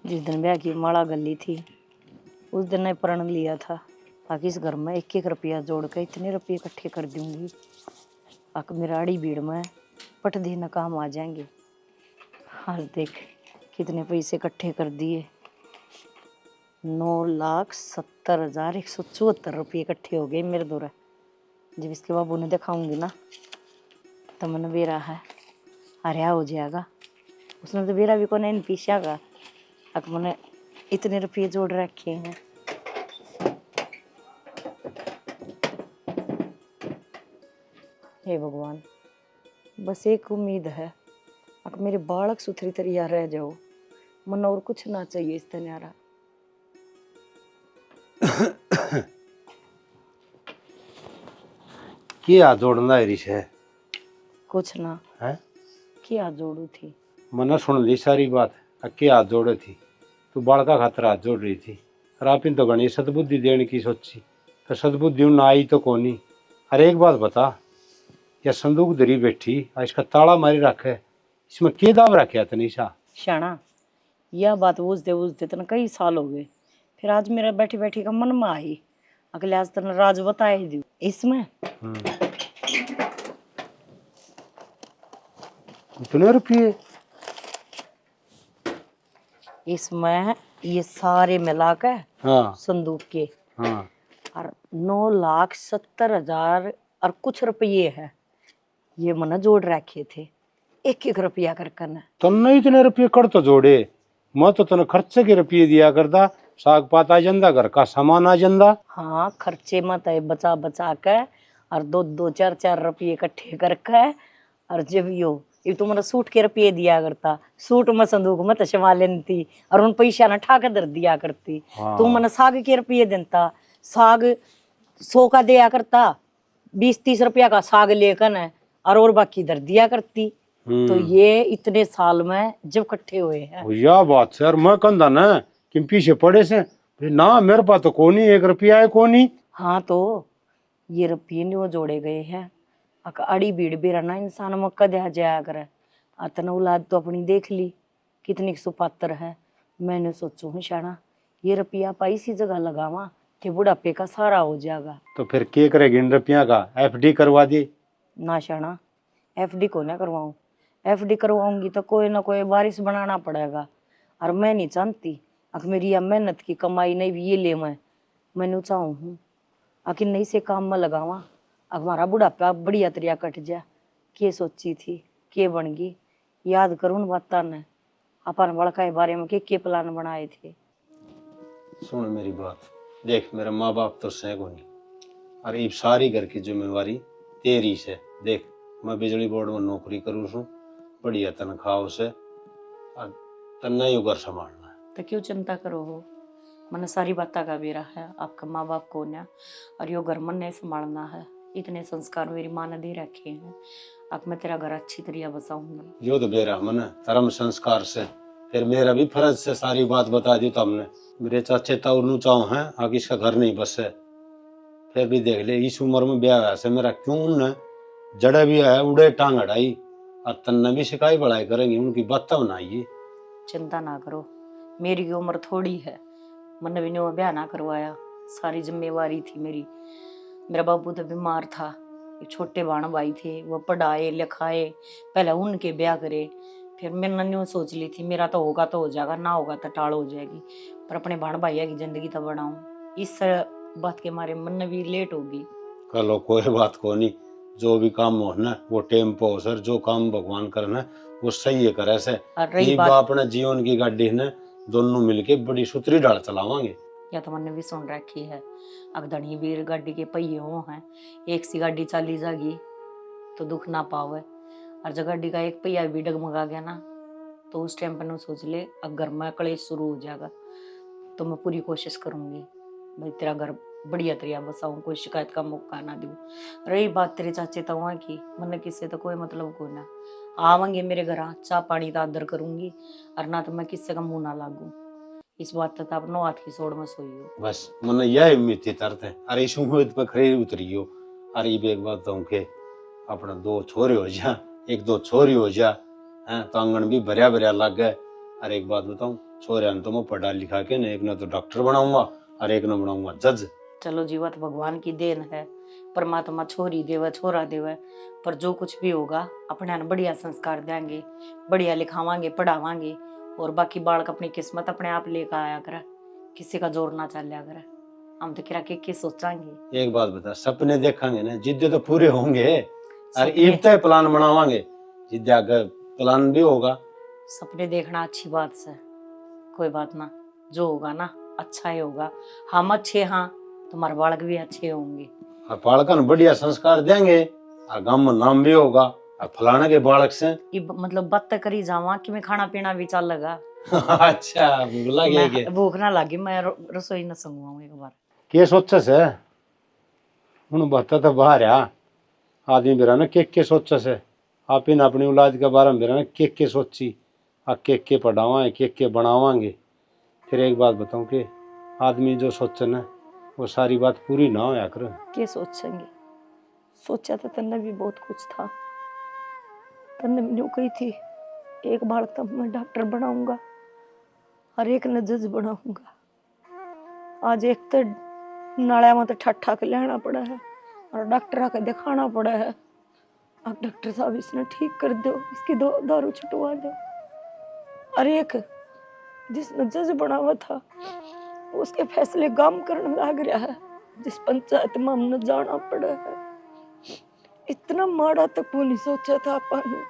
जिस दिन ब्याह की माला गली थी उस दिन ने प्रण लिया था ताकि इस घर में एक एक रुपया जोड़ कर इतने रुपये इकट्ठे कर दूंगी आक मिराड़ी भीड़ में पट देना काम आ जाएंगे। आज देख कितने पैसे इकट्ठे कर दिए, 9,70,174 रुपये इकट्ठे हो गए मेरे द्वारा। जब इसके बाबू ने दिखाऊंगी ना तो मन बेरा है हरिया हो जाएगा। उसने तो बेरा भी को नहीं पीछा का अक मैंने इतने रुपये जोड़ रखे हैं। हे भगवान, बस एक उम्मीद है अक मेरे बालक सुथरी तरिया रह जाओ, मन और कुछ ना चाहिए इस तन्यारा। क्या जोड़ना है? कुछ ना है क्या जोड़ू थी? मना सुन ली सारी बात। क्या हाथ जोड़े थी? तू बालका खातर हाथ जोड़ रही थी। रापिन तो गणी सदबुद्धि देने की सोची तो सदबुद्धि ना आई तो कोनी। अरे एक बात बता, या संदूक धरी बैठी इसका ताला मारी रखे, इसमें क्या दाव रखे तनीषा? शाना यह बात उजते तन कई साल हो गए, फिर आज मेरा बैठी बैठी का मन में आई अगले आज तन राज बता ही दू इसमें। इतने रुपये इसमें ये सारे मिला के हाँ संदूक के हाँ और 9,70,000 और कुछ रुपये है ये मैंने जोड़ रखे थे एक एक रुपया कर करना। तन्ने इतने रुपये कर तो जोड़े, मैं तो तने खर्चे के रुपये दिया करता, साग पात आ जाता, घर का सामान आ जाता। हाँ खर्चे मत है बचा बचा के और 2-2 4-4 रुपये इकट्ठे करके और जब ये तो मेरा सूट के रुपये दिया करता, सूट में संदूक में तशवा लेती और उन पैसा ना ठा के दर दिया करती। हाँ। तू मैंने साग के रुपये देता, साग 100 का दिया करता, 20-30 रुपया का साग लेकर न और बाकी दर दिया करती। तो ये इतने साल में जब इकट्ठे हुए हैं। या बात सर, मैं कहता ना कि पीछे पड़े से ना, मेरे पास तो कोनी, 1 रुपया है कोनी। हाँ तो ये रुपये नहीं वो जोड़े गए हैं अड़ी भीड़ बेरा ना इंसान में कद्या जाया करे। अतन औलाद तो अपनी देख ली कितनी सुपात्र है। मैंने सोचू हूँ शाना ये रुपया पाई सी जगह लगावा कि बुढ़ापे का सहारा हो जाएगा। तो फिर क्या करेगी इन रुपया का? FD करवा दी ना शाना FD को ना करवाऊँ, FD करवाऊंगी तो कोई ना कोई वारिस बनाना पड़ेगा और मैं नहीं चाहती अक मेरी यह मेहनत की कमाई नहीं भी ये ले मैंने चाहूँ हूँ अक नहीं से काम में लगावा हमारा बुढ़ापा बढ़िया तरिया कट जा। के सोची थी के बन गई याद करूँ बाता ने अपन बड़का के बारे में के प्लान बनाए थे। सुन मेरी बात, देख मेरे माँ बाप तो सह को नहीं, अरे ये सारी घर की जिम्मेवारी तेरी से। देख मैं बिजली बोर्ड में नौकरी करूँ छू, बढ़िया तनख्वाह से, और तन्ने ही घर संभालना है। तो क्यों चिंता करो हो, मैंने सारी बात का बेरा है आपका माँ बाप को ना और यो घर मन ने संभालना है। इतने संस्कार मेरी माँ ने दे रखे हैं, अब मैं तेरा घर अच्छी तरह बसाऊंगी। जो तो बेरा मन धर्म संस्कार से, फिर मेरा भी फर्ज से सारी बात बता दी तो हमने। मेरे चाचे ताऊ चाहूँ है आगे इसका घर नहीं बस है, फिर भी देख ले इस उम्र में ब्याह से मेरा क्यों न जड़े भी है उड़े टांग अड़ाई और तन्ने भी शिकायत बढ़ाई करेंगी, उनकी बात बनाइए। चिंता ना करो, मेरी उम्र थोड़ी है, मैंने भी नो ब्याह ना करवाया, सारी जिम्मेवारी थी मेरी। मेरा बाबू तो बीमार था, छोटे बाण भाई थे वो पढ़ाए लिखाए, पहले उनके ब्याह करे, फिर मैंने न्यू सोच ली थी मेरा तो होगा तो हो जाएगा, ना होगा तो टाल हो जाएगी, पर अपने बाण भाइया की जिंदगी तो बनाऊं। इस बात के मारे मन भी लेट होगी। कलो कोई बात को नहीं, जो भी काम हो ना वो टेम पे हो सर, जो काम भगवान करना वो सही है करे से। अपने जीवन की गाड़ी ने दोनों मिलके बड़ी सुतरी डाल चलावांगे। या तो मैंने भी सुन रखी है अगधनी वीर गाड़ी के पहिए हो हैं, एक सी गाड़ी चाली जागी तो दुख ना पावे, और जब गाड़ी का एक पहिया भी डगमगा गया ना तो उस टाइम पर सोच ले अगर मैं कलेश शुरू हो जाएगा। तो मैं पूरी कोशिश करूंगी भाई तेरा घर बढ़िया तरिया बसाऊं, कोई शिकायत का मौका ना दूं। रही बात तेरे चाचे ताऊ की, मैंने किससे तो कोई मतलब को ना, आवेंगे मेरे घर चाह पानी का आदर करूंगी और ना तो मैं किससे का मुंह ना लागू। इस बात तक अपनो हाथ की सोड़ में सोई हो। बस मन यह उम्मीद थी तरते, अरे इस उम्मीद पर खरी उतरी हो। अरे ये एक बात कहूँ के अपना 2 छोरे हो जा, 1-2 छोरी हो जा, हैं तो आंगन भी भरिया भरिया लग गए, और एक बात बताऊं, छोरे तो मैं पढ़ा लिखा के ना एक ना तो डॉक्टर बनाऊंगा और एक ना बनाऊंगा जज। चलो जीवा तो भगवान की देन है, परमात्मा छोरी देवे छोरा देवे, पर जो कुछ भी होगा अपने ने बढ़िया संस्कार देंगे, बढ़िया लिखावांगे पढ़ावांगे, और बाकी बालक अपनी किस्मत अपने आप लेकर आया करे, किसी का जोर ना चलिया करे। हम तो किरा के सोचांगे। एक बात बता, सपने देखेंगे ना जिद्दे तो पूरे होंगे, और सपने- इब तक प्लान बनावांगे जिद्दे आगे प्लान भी होगा। सपने देखना अच्छी बात से, कोई बात ना, जो होगा ना अच्छा ही होगा। हम अच्छे हाँ, तुम्हारे बालक भी अच्छे होंगे, और बालक ने बढ़िया संस्कार देंगे और गांव में नाम भी होगा, और फलाने के बालक से मतलब बात करी जावा कि मैं खाना पीना भी चल लगा। अच्छा लगे के भूख ना लगी, मैं रसोई न संगवाऊं एक बार। के सोचे से उन बता तो बाहर आ आदमी बेरा ना के सोचे से आप इन अपनी औलाद के बारे में बेरा ना के सोची आ के पढ़ावा के बनावांगे। फिर एक बात बताऊं कि आदमी जो सोचे ना वो सारी बात पूरी ना होया कर। के सोचेंगे, सोचा तो तन्ने भी बहुत कुछ था। तन्ने मैंने कही थी एक बालक तो मैं डॉक्टर बनाऊंगा और एक ने जज बनाऊंगा। आज एक तो नालिया में तो ठट्ठा के लेना पड़ा है और डॉक्टर के दिखाना पड़ा है। अब डॉक्टर साहब इसने ठीक कर दो, इसकी दारू छुटवा दो। और एक जिसने जज बना हुआ था उसके फैसले गाम करने लग रहा है, जिस पंचायत में हमने जाना पड़ा है। इतना माड़ा तक वो नहीं सोचा था अपन,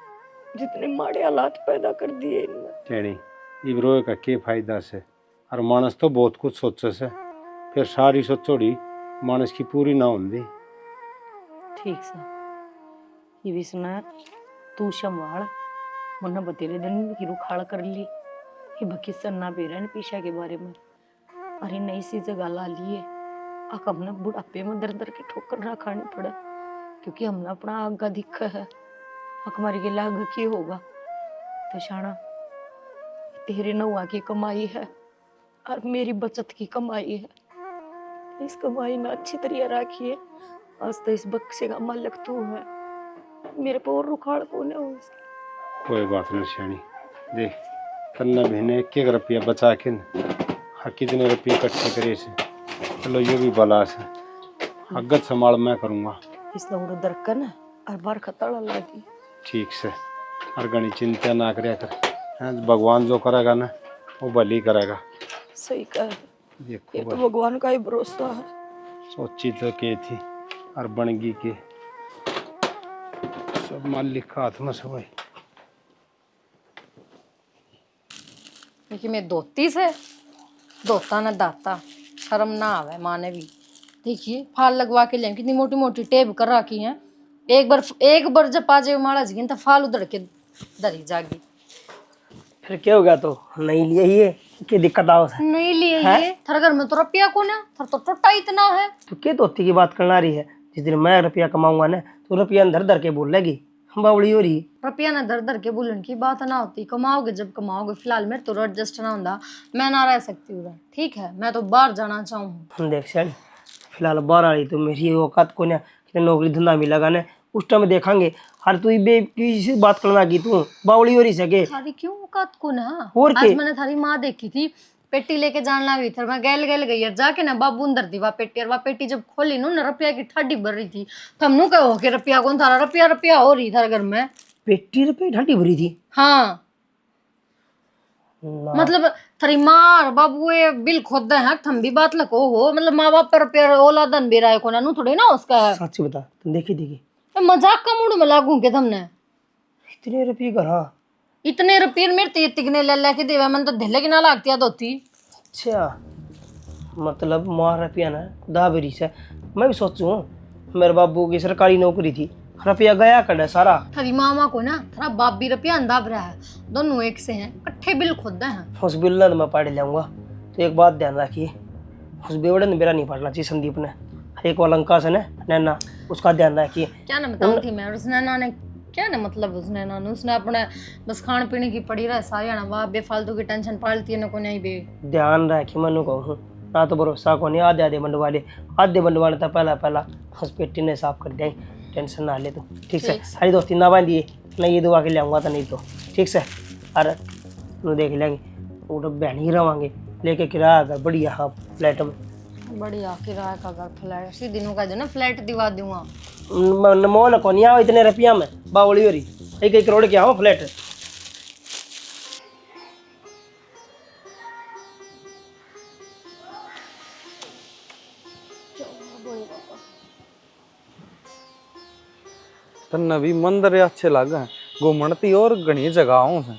जितने माड़े हालात पैदा कर दिए इनने। टेणी इब्रो का के फायदा से और मानस तो बहुत कुछ सोचे से, फिर सारी सोचोड़ी मानस की पूरी ना होंदी। ठीक सा ये विष्णु तू संभाल, मुन्ना बतेरे दिन की रुखाड़ कर ली कि बकी सन्ना बेरन पीछा के बारे में। अरे नई सी जगह ला लिए अक हमने बुढ़ापे में दर दर के ठोकर ना खानी पड़े, क्योंकि हमने अपना आगा दिखा है। हमारी के लाग की होगा तो शाना तेरे नौआ की कमाई है और मेरी बचत की कमाई है। इस कमाई में अच्छी तरह रखिए। आज तो इस बक्से का मालिक तू है, मेरे पे और रुखाड़ कौन है उसकी। कोई बात नहीं श्याणी, देख तन्ना बहने एक रुपया बचा के हाँ कितने रुपये इकट्ठे करे से, चलो ये भी बला से अगत संभाल मैं करूँगा। इस लौड़ दरकन और बार खतरा लगी। ठीक से और घनी चिंता ना करे कर, हाँ, भगवान जो करेगा ना वो भली करेगा। सही कह, देखो ये तो भगवान का ही भरोसा है। सोची तो के थी और बनगी के सब मालिक का हाथ में सब है। देखिए मैं धोती से धोता ना दाता, शर्म ना आवे माने भी। देखिए फाल लगवा के ले, कितनी मोटी मोटी टेप कर रखी है। एक बार जब पाजे माड़ा जी तो फाल उधड़ के दरी जागी। फिर क्या हो गया, तो नहीं लिए ही है क्या दिक्कत आओ है? नहीं लिए ये थारे घर में तो रुपया कौन है, थार तो टोटा इतना है। तो क्या धोती की बात करना रही है? जिस दिन मैं रुपया कमाऊंगा ना तो रुपया अंदर धर के बोल लेगी, बावड़ी हो रही। रुपया ना दर दर के बोलन की बात ना होती, कमाओगे जब कमाओगे। फिलहाल मेरे तो एडजस्ट ना होता, मैं ना रह सकती हूँ। ठीक है मैं तो बाहर जाना चाहूँ। देख सैन फिलहाल बाहर आ रही तो मेरी औकात को ना नौकरी धंधा मिलेगा ना उस टाइम देखेंगे। हर तू बेसी बात करना की तू बावड़ी हो रही सके। थारी क्यों औकात को ना, और आज मैंने थारी माँ देखी थी पेटी लेके जाना भी था, मैं गैल गई यार जाके ना बाबू अंदर दी वा पेटी। और वा पेटी जब खोली ना रुपया की ठाडी भर रही थी, तो हमनू कहो कि रुपया कौन थारा, रुपया रुपया हो रही थारे घर में। पेटी रुपये ढाटी भरी थी? हाँ मतलब थारी माँ और बाबू ये बिल खोद हैं, थम भी बात लको हो। मतलब माँ बाप पर रुपया औलादन बेरा है कोना, नू थोड़ी ना उसका है। सच्ची बता तुम देखी मजाक का मूड में लागू के तुमने इतने रुपये का? हाँ इतने रुपये मेरे तो तिगने ले लेके देवे, मन तो ढेले की ना लागती धोती। अच्छा मतलब मार रुपया ना दाबरी से। मैं भी सोचूं मेरे बाबू की सरकारी नौकरी थी, रुपया गया कड़े सारा। थारी मामा को ना थारा बाप भी रुपया अंदाब रहा है, दोनों एक से हैं, इकट्ठे बिल खोदे हैं। उस बिल ना मैं पढ़ लाऊंगा। तो एक बात ध्यान रखिए, उस बेवड़े ने मेरा नहीं पढ़ना चाहिए संदीप ने। एक वालंका से नैना उसका ध्यान रखिए। क्या ना बताऊँ थी मैं, उसने ना ने क्या ना मतलब उसने अपने बस खाने पीने की पड़ी रहा सारी ना, वाह बेफालतू की टेंशन पालती है ना को नहीं बे। ध्यान रखिए मनु कहूँ ना तो भरोसा को नहीं। आधे बंडवाले तो पहला उस पेटी ने साफ कर दिया, टेंशन ना ले तू। ठीक से सारी दोस्ती ना बांधिए, मैं ये दुआ के ले आऊँगा तो नहीं तो ठीक से। अरे उन्हें देख लेंगे। वो तो बहन ही रवांगे लेके किराया घर बढ़िया हाँ फ्लैट में। बढ़िया किराया का घर फ्लैट सीधे नु कह दो ना फ्लैट दिवा दूंगा। मोल को नहीं आओ इतने रुपया में बावली हो रही 1 करोड़ के आओ फ्लैट। तन्ने भी मंदिर अच्छे लगे घूमती और घनी जगहों से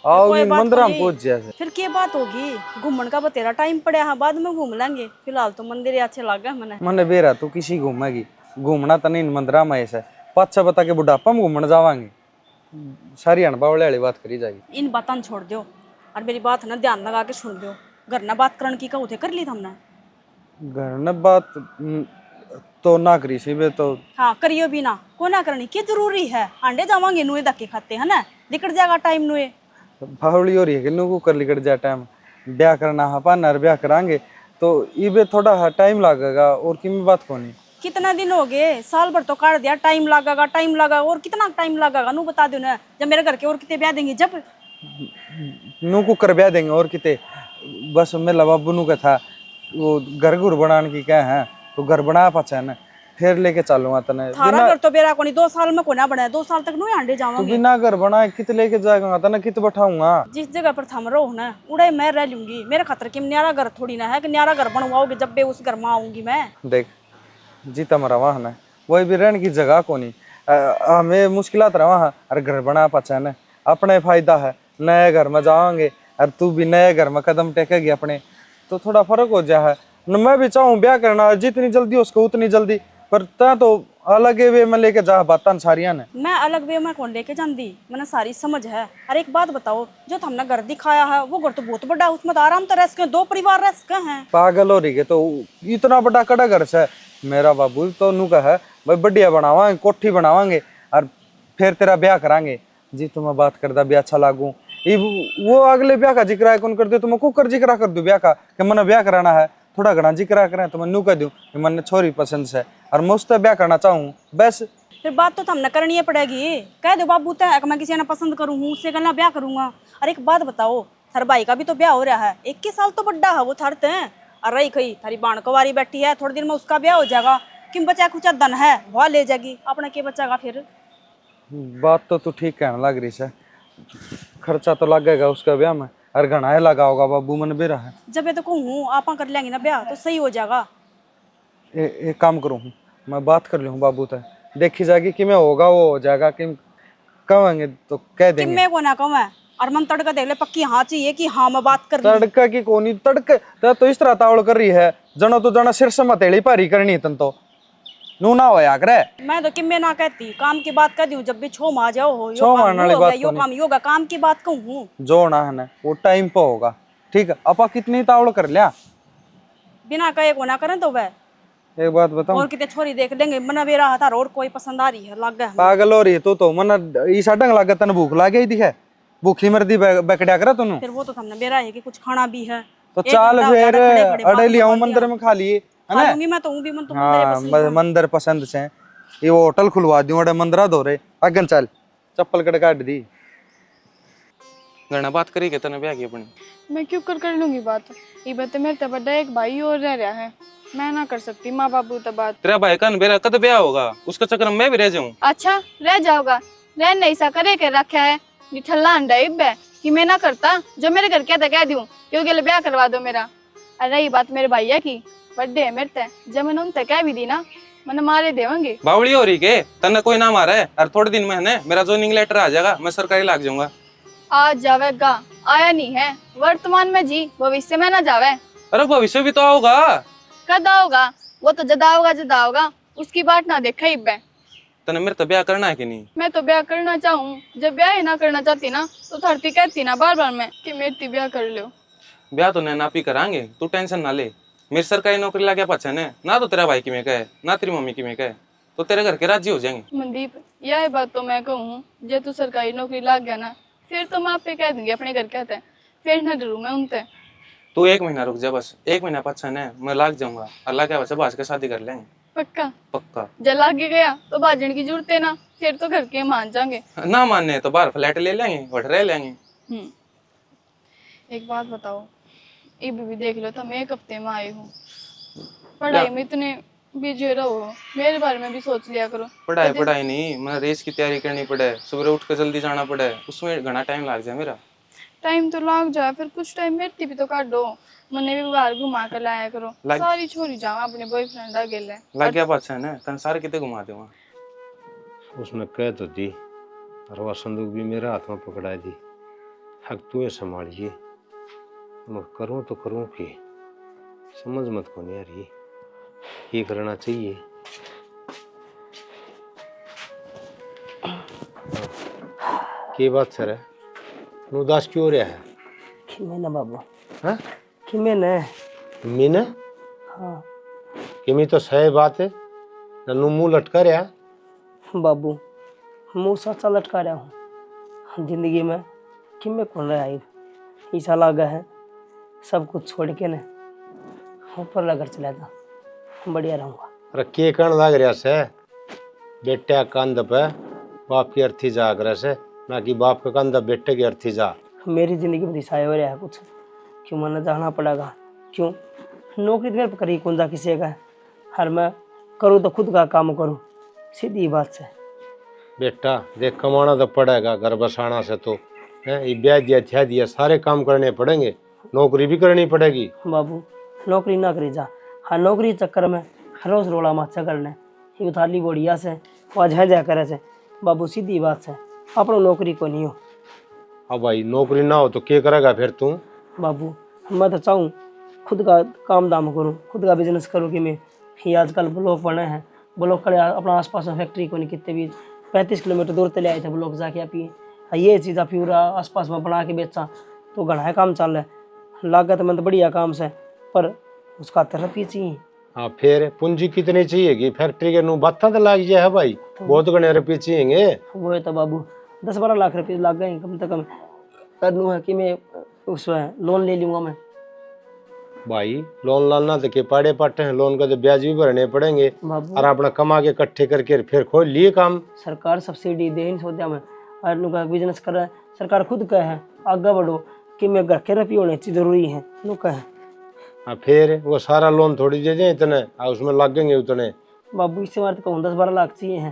आओ कोई बात मंदिर हम नहीं। पहुंच जाए। फिर क्या बात होगी, घूमन का बतेरा टाइम पड़ा है, बाद में घूम लेंगे। फिलहाल तो मंदिर ही अच्छे लगे मने। मने बेरा तू किसी घूमेगी घूमना तो नहीं मंदिर में ऐसा पाछा बता के बुढ़ापा में घूमने जावांगे सारी अनबावले वाली बात करी जाएगी। इन बातों छोड़ दो और मेरी बात ना ध्यान लगा के सुन दो। घर ना बात करने की कहू थे कर ली हमने। घर ने बात तो ना करी सी बे तो हाँ करियो भी ना को ना करनी की जरूरी है। अंडे जावांगे नुए धक्के खाते है ना निकट जाएगा टाइम नुए। भावली हो रही है कि नु कर लिकट जाए टाइम ब्याह करना है पाना ब्याह करांगे तो ये थोड़ा टाइम लगेगा और किमी बात कोनी। कितना दिन हो गए, साल भर तो काट दिया, टाइम लगेगा और कितना टाइम लगेगा नू बता दो ना। जब मेरे घर के और कितने ब्याह देंगे जब नू को कर ब्याह देंगे और किते बस मेरा बाबू नु का था वो घर घुर बनाने की क्या है तो घर बना पाचा ना फिर लेके चलूंगा तने थारा घर तो बेरा कोनी 2 साल में कोना बना है। 2 साल तक नु अंडे तो जावांगे। बिना घर बनाए कित लेके जाएगा तने कित बैठाऊंगा। जिस जगह पर थम रहो ना उड़े मैं रह लूंगी। मेरे खतर के न्यारा घर थोड़ी ना है कि न्यारा घर बनवाओगे जब भी उस घर में आऊंगी मैं। देख जीता मरा वहाँ ना वही भी रहने की जगह को नहीं हमें मुश्किलात रहा वहाँ और घर बना पाचा ना अपने फायदा है। नए घर में जाओगे और तू भी नए घर में कदम टेकेगी अपने तो थोड़ा फर्क हो जाए। मैं भी चाहूँ ब्याह करना जितनी जल्दी उसको उतनी जल्दी पर ता तो अलग वे में लेके जा बातां सारिया ने। मैं अलग वे में कौन लेके जाती, मैंने सारी समझ है। और एक बात बताओ जो तुमने घर दिखाया है वो घर तो बहुत बड़ा है, उसमें तो आराम तो रह सके 2 परिवार रह सके हैं। पागल हो रही है तो इतना बड़ा कड़ा घर से मेरा बाबू तो नू का है भाई बढ़िया बनावांगे कोठी बनावांगे और फिर तेरा ब्याह करांगे। जी तुम्हें बात करदा भी अच्छा लागू वो अगले ब्याह का जिक्र कौन कर दे तो मैं कुकर जिक्र कर दूं ब्याह का कि मैंने ब्याह कराना है थोड़ा घना जिक्र करें तो मैं नू कह दूं कि मैंने छोरी पसंद से और मैं उससे ब्याह करना चाहूँ बस। फिर बात तो तुमने करनी ही पड़ेगी। कह दो बाबू तय मैं किसी ने पसंद करूँ हूँ उससे कहना ब्याह करूंगा। और एक बात बताओ थार भाई का भी तो ब्याह हो रहा है 21 साल तो बड्डा है वो थारते हैं। और रही खई थारी बाण कवारी बैठी है थोड़े दिन में उसका ब्याह हो जाएगा। किम बचा कुछ धन है वह ले जाएगी अपने के बचाएगा। फिर बात तो तू ठीक कहने लग रही है खर्चा तो लगेगा उसका ब्याह में और घना ही लगा होगा बाबू मन भी रहा है। जब ये तो कहूँ आप कर लेंगे ना ब्याह तो सही हो जाएगा। एक काम करूँ मैं बात कर लूँ बाबू तक देखी जाएगी कि मैं होगा वो हो जाएगा कि कहेंगे तो कह कि देंगे। मैं को ना कहूँ और मन तड़का देख ले पक्की हाँ चाहिए कि हाँ मैं बात कर ली। तड़का की कोनी तड़के तो इस तरह तावड़ कर रही है जनो तो जना सिर से मतेड़ी पारी करनी तन तो नू ना होया करे। मैं तो किम्मे ना कहती काम की बात कर दी जब भी छो मार जाओ हो छो मारने वाली बात यो काम योगा काम की बात कहूँ जो ना है ना वो टाइम पे होगा ठीक है। अपा कितनी तावड़ कर लिया बिना कहे को ना करें तो वह एक बात बताऊं और कितने छोरी देख लेंगे मना भी रहा था और कोई पसंद आ रही है लग गया। पागल हो रही है तो मन ईसा ढंग लगे तन भूख लागे ही दिखे भूखी मर्दी बैकड़िया करा तुनु फिर वो तो हमने बेरा है कि कुछ खाना भी है तो एक चाल घंटा फिर खड़े खड़े अड़े बात लिया कर मंदिर में खा लिए है खा ना। लूंगी मैं तो हूँ भी मन तो हाँ मंदिर पसंद से ये वो होटल खुलवा दूं अड़े मंदिरा धो रहे अगन चल चप्पल कट काट दी घना बात करी के तने ब्याह की अपनी। मैं क्यों कर लूंगी बात। ये बात मेरे तो बड़ा एक भाई और रह रहा है मैं ना कर सकती माँ बाबू तो बात। तेरा भाई का बेरा कद ब्याह होगा उसका चक्कर में मैं भी रह जाऊं। अच्छा रह जाओगा रह नहीं सा करे के रखा है निठल्ला अंडा इब है कि मैं ना करता जो मेरे घर कहता कह दूं क्योंकि ले ब्याह करवा दो मेरा। अरे रही बात मेरे भैया की बर्थडे है मेरे ते जब मैंने उनसे कह भी दी ना मैंने मारे देंगे। बावड़ी हो रही के तने कोई ना मारा है और थोड़े दिन में है ना मेरा ज्वाइनिंग लेटर आ जाएगा मैं सरकारी लाग जाऊंगा। आ जावेगा आया नहीं है वर्तमान में जी भविष्य में ना जावे। अरे भविष्य भी तो आओगा कद आओगा वो तो जदा होगा उसकी बात ना देखा ही है। तने मेरे तो ब्याह करना है कि नहीं। मैं तो ब्याह करना चाहूँ जब ब्याह ही ना करना चाहती ना तो थरती कहती ना बार बार मैं कि मेरी ब्याह कर लो। ब्याह तो नापी करांगे तू टेंशन ना ले। मेरी सरकारी नौकरी लगे पछे ने ना तो तेरा भाई की में कहे ना तेरी मम्मी की में कहे तो तेरे घर के राजी हो जाएंगे। मनदीप यह बात तो मैं कहूँ जब तू सरकारी नौकरी लग गया ना फिर तो मैं आप पे कह दूंगी अपने घर कहते हैं फिर न डरू मैं उनसे। तू 1 महीना रुक जा बस 1 महीना पछे ने मैं लाग जाऊंगा अल्लाह के बच्चे बाज के शादी कर लेंगे पक्का। पक्का जब लागे गया तो बाजन की जरूरत है ना फिर तो घर के मान जाएंगे ना मानने तो बाहर फ्लैट ले लेंगे वट रह लेंगे। एक बात बताओ, ये भी देख लो तो मैं 1 हफ्ते में आई हूँ, पढ़ाई में इतने बिजी रहो, मेरे बारे में भी सोच लिया करो। पढ़ाई पढ़ाई नहीं, मैं रेस की तैयारी करनी पड़े, सुबह उठ कर जल्दी जाना पड़े, उसमें घना टाइम लग जाए मेरा। टाइम तो लग जाए, फिर कुछ टाइम मेरे भी तो काट दो, मैंने भी बाहर घुमा कर लाया करो। सारी छोरी जाओ अपने बॉयफ्रेंड अकेले। लग गया बात है ना, तन सारे कितने घुमा दे वहाँ। उसने कह तो दी, और वह संदूक भी मेरे हाथ में पकड़ा दी। हक तू है संभालिए, मैं करूँ तो करूँ कि समझ मत को नहीं आ रही, ये करना चाहिए। की बात सर है, उदास क्यों हो रहा है? कि मैंने बाबू, हाँ? कि मैंने, मीने हाँ किमी तो सही बात है, नन्नू मुंह लटका रहा। बाबू, मुँह सच्चा लटका रहा हूँ जिंदगी में कि मैं कौन रहा है। ईसा लागा है सब कुछ छोड़ के न ऊपर लगर चला था, बढ़िया रहूँगा। अरे के कण लग रहा से, बेटे कंध पे बाप की अर्थी जाग रहा से, ना कि बाप का कंधा बेटे की अर्थी जा। मेरी जिंदगी में दिशाएं हो रहा है कुछ, क्यों मैंने जाना पड़ेगा, क्यों नौकरी तो मेरे पे करी कौन जा किसी का, हर मैं करूँ तो खुद का काम करूँ, सीधी बात से। बेटा देख कमाना तो पड़ेगा, घर बसाना से तो है, ये ब्याह दिया थ्या दिया सारे काम करने पड़ेंगे, नौकरी भी करनी पड़ेगी। बाबू नौकरी ना करी जा, हाँ नौकरी चक्कर में रोज रोला माचा करने ये थाली बढ़िया से वहाँ झा करे से। बाबू सीधी बात से अपना नौकरी को नहीं हो। अब भाई नौकरी ना हो तो क्या करेगा फिर तू? बाबू मैं तो चाहूँ खुद का काम दाम करूँ, खुद का बिजनेस करूँ। कि मैं ये आजकल ब्लॉक बने हैं, ब्लॉक करे अपना आसपास में फैक्ट्री को नहीं, कितने भी 35 किलोमीटर दूर तले आए थे ब्लॉक जाके आप ये चीज़ पूरा आसपास में बना के बेचा तो घना काम चल रहा है, लागत में तो बढ़िया काम से, पर उसका तरफ ही चाहिए। हाँ फिर पूंजी कितनी चाहिए कि फैक्ट्री के नू बत्ता तो लाग जाए है भाई, बहुत घने रुपये चाहिए। वो है तो बाबू 10-12 लाख रुपये लग गए कम से कम, करनू है कि मैं उस लोन ले लूँगा मैं। भाई लोन लाना तो के पाड़े पाटे हैं, लोन का तो ब्याज भी भरने पड़ेंगे, बाबू और अपना कमा के इकट्ठे करके फिर खोल लिए काम। सरकार सब्सिडी दे नहीं सोचा मैं, और नु का बिजनेस कर रहा है सरकार खुद कहे है आगे बढ़ो कि मैं घर के रुपये होने चाहिए जरूरी है नु कहे। हाँ फिर वो सारा लोन थोड़ी दे दें इतने, उसमें लगेंगे उतने। बाबू इससे मार तो कहूँ 10-12 लाख चाहिए हैं,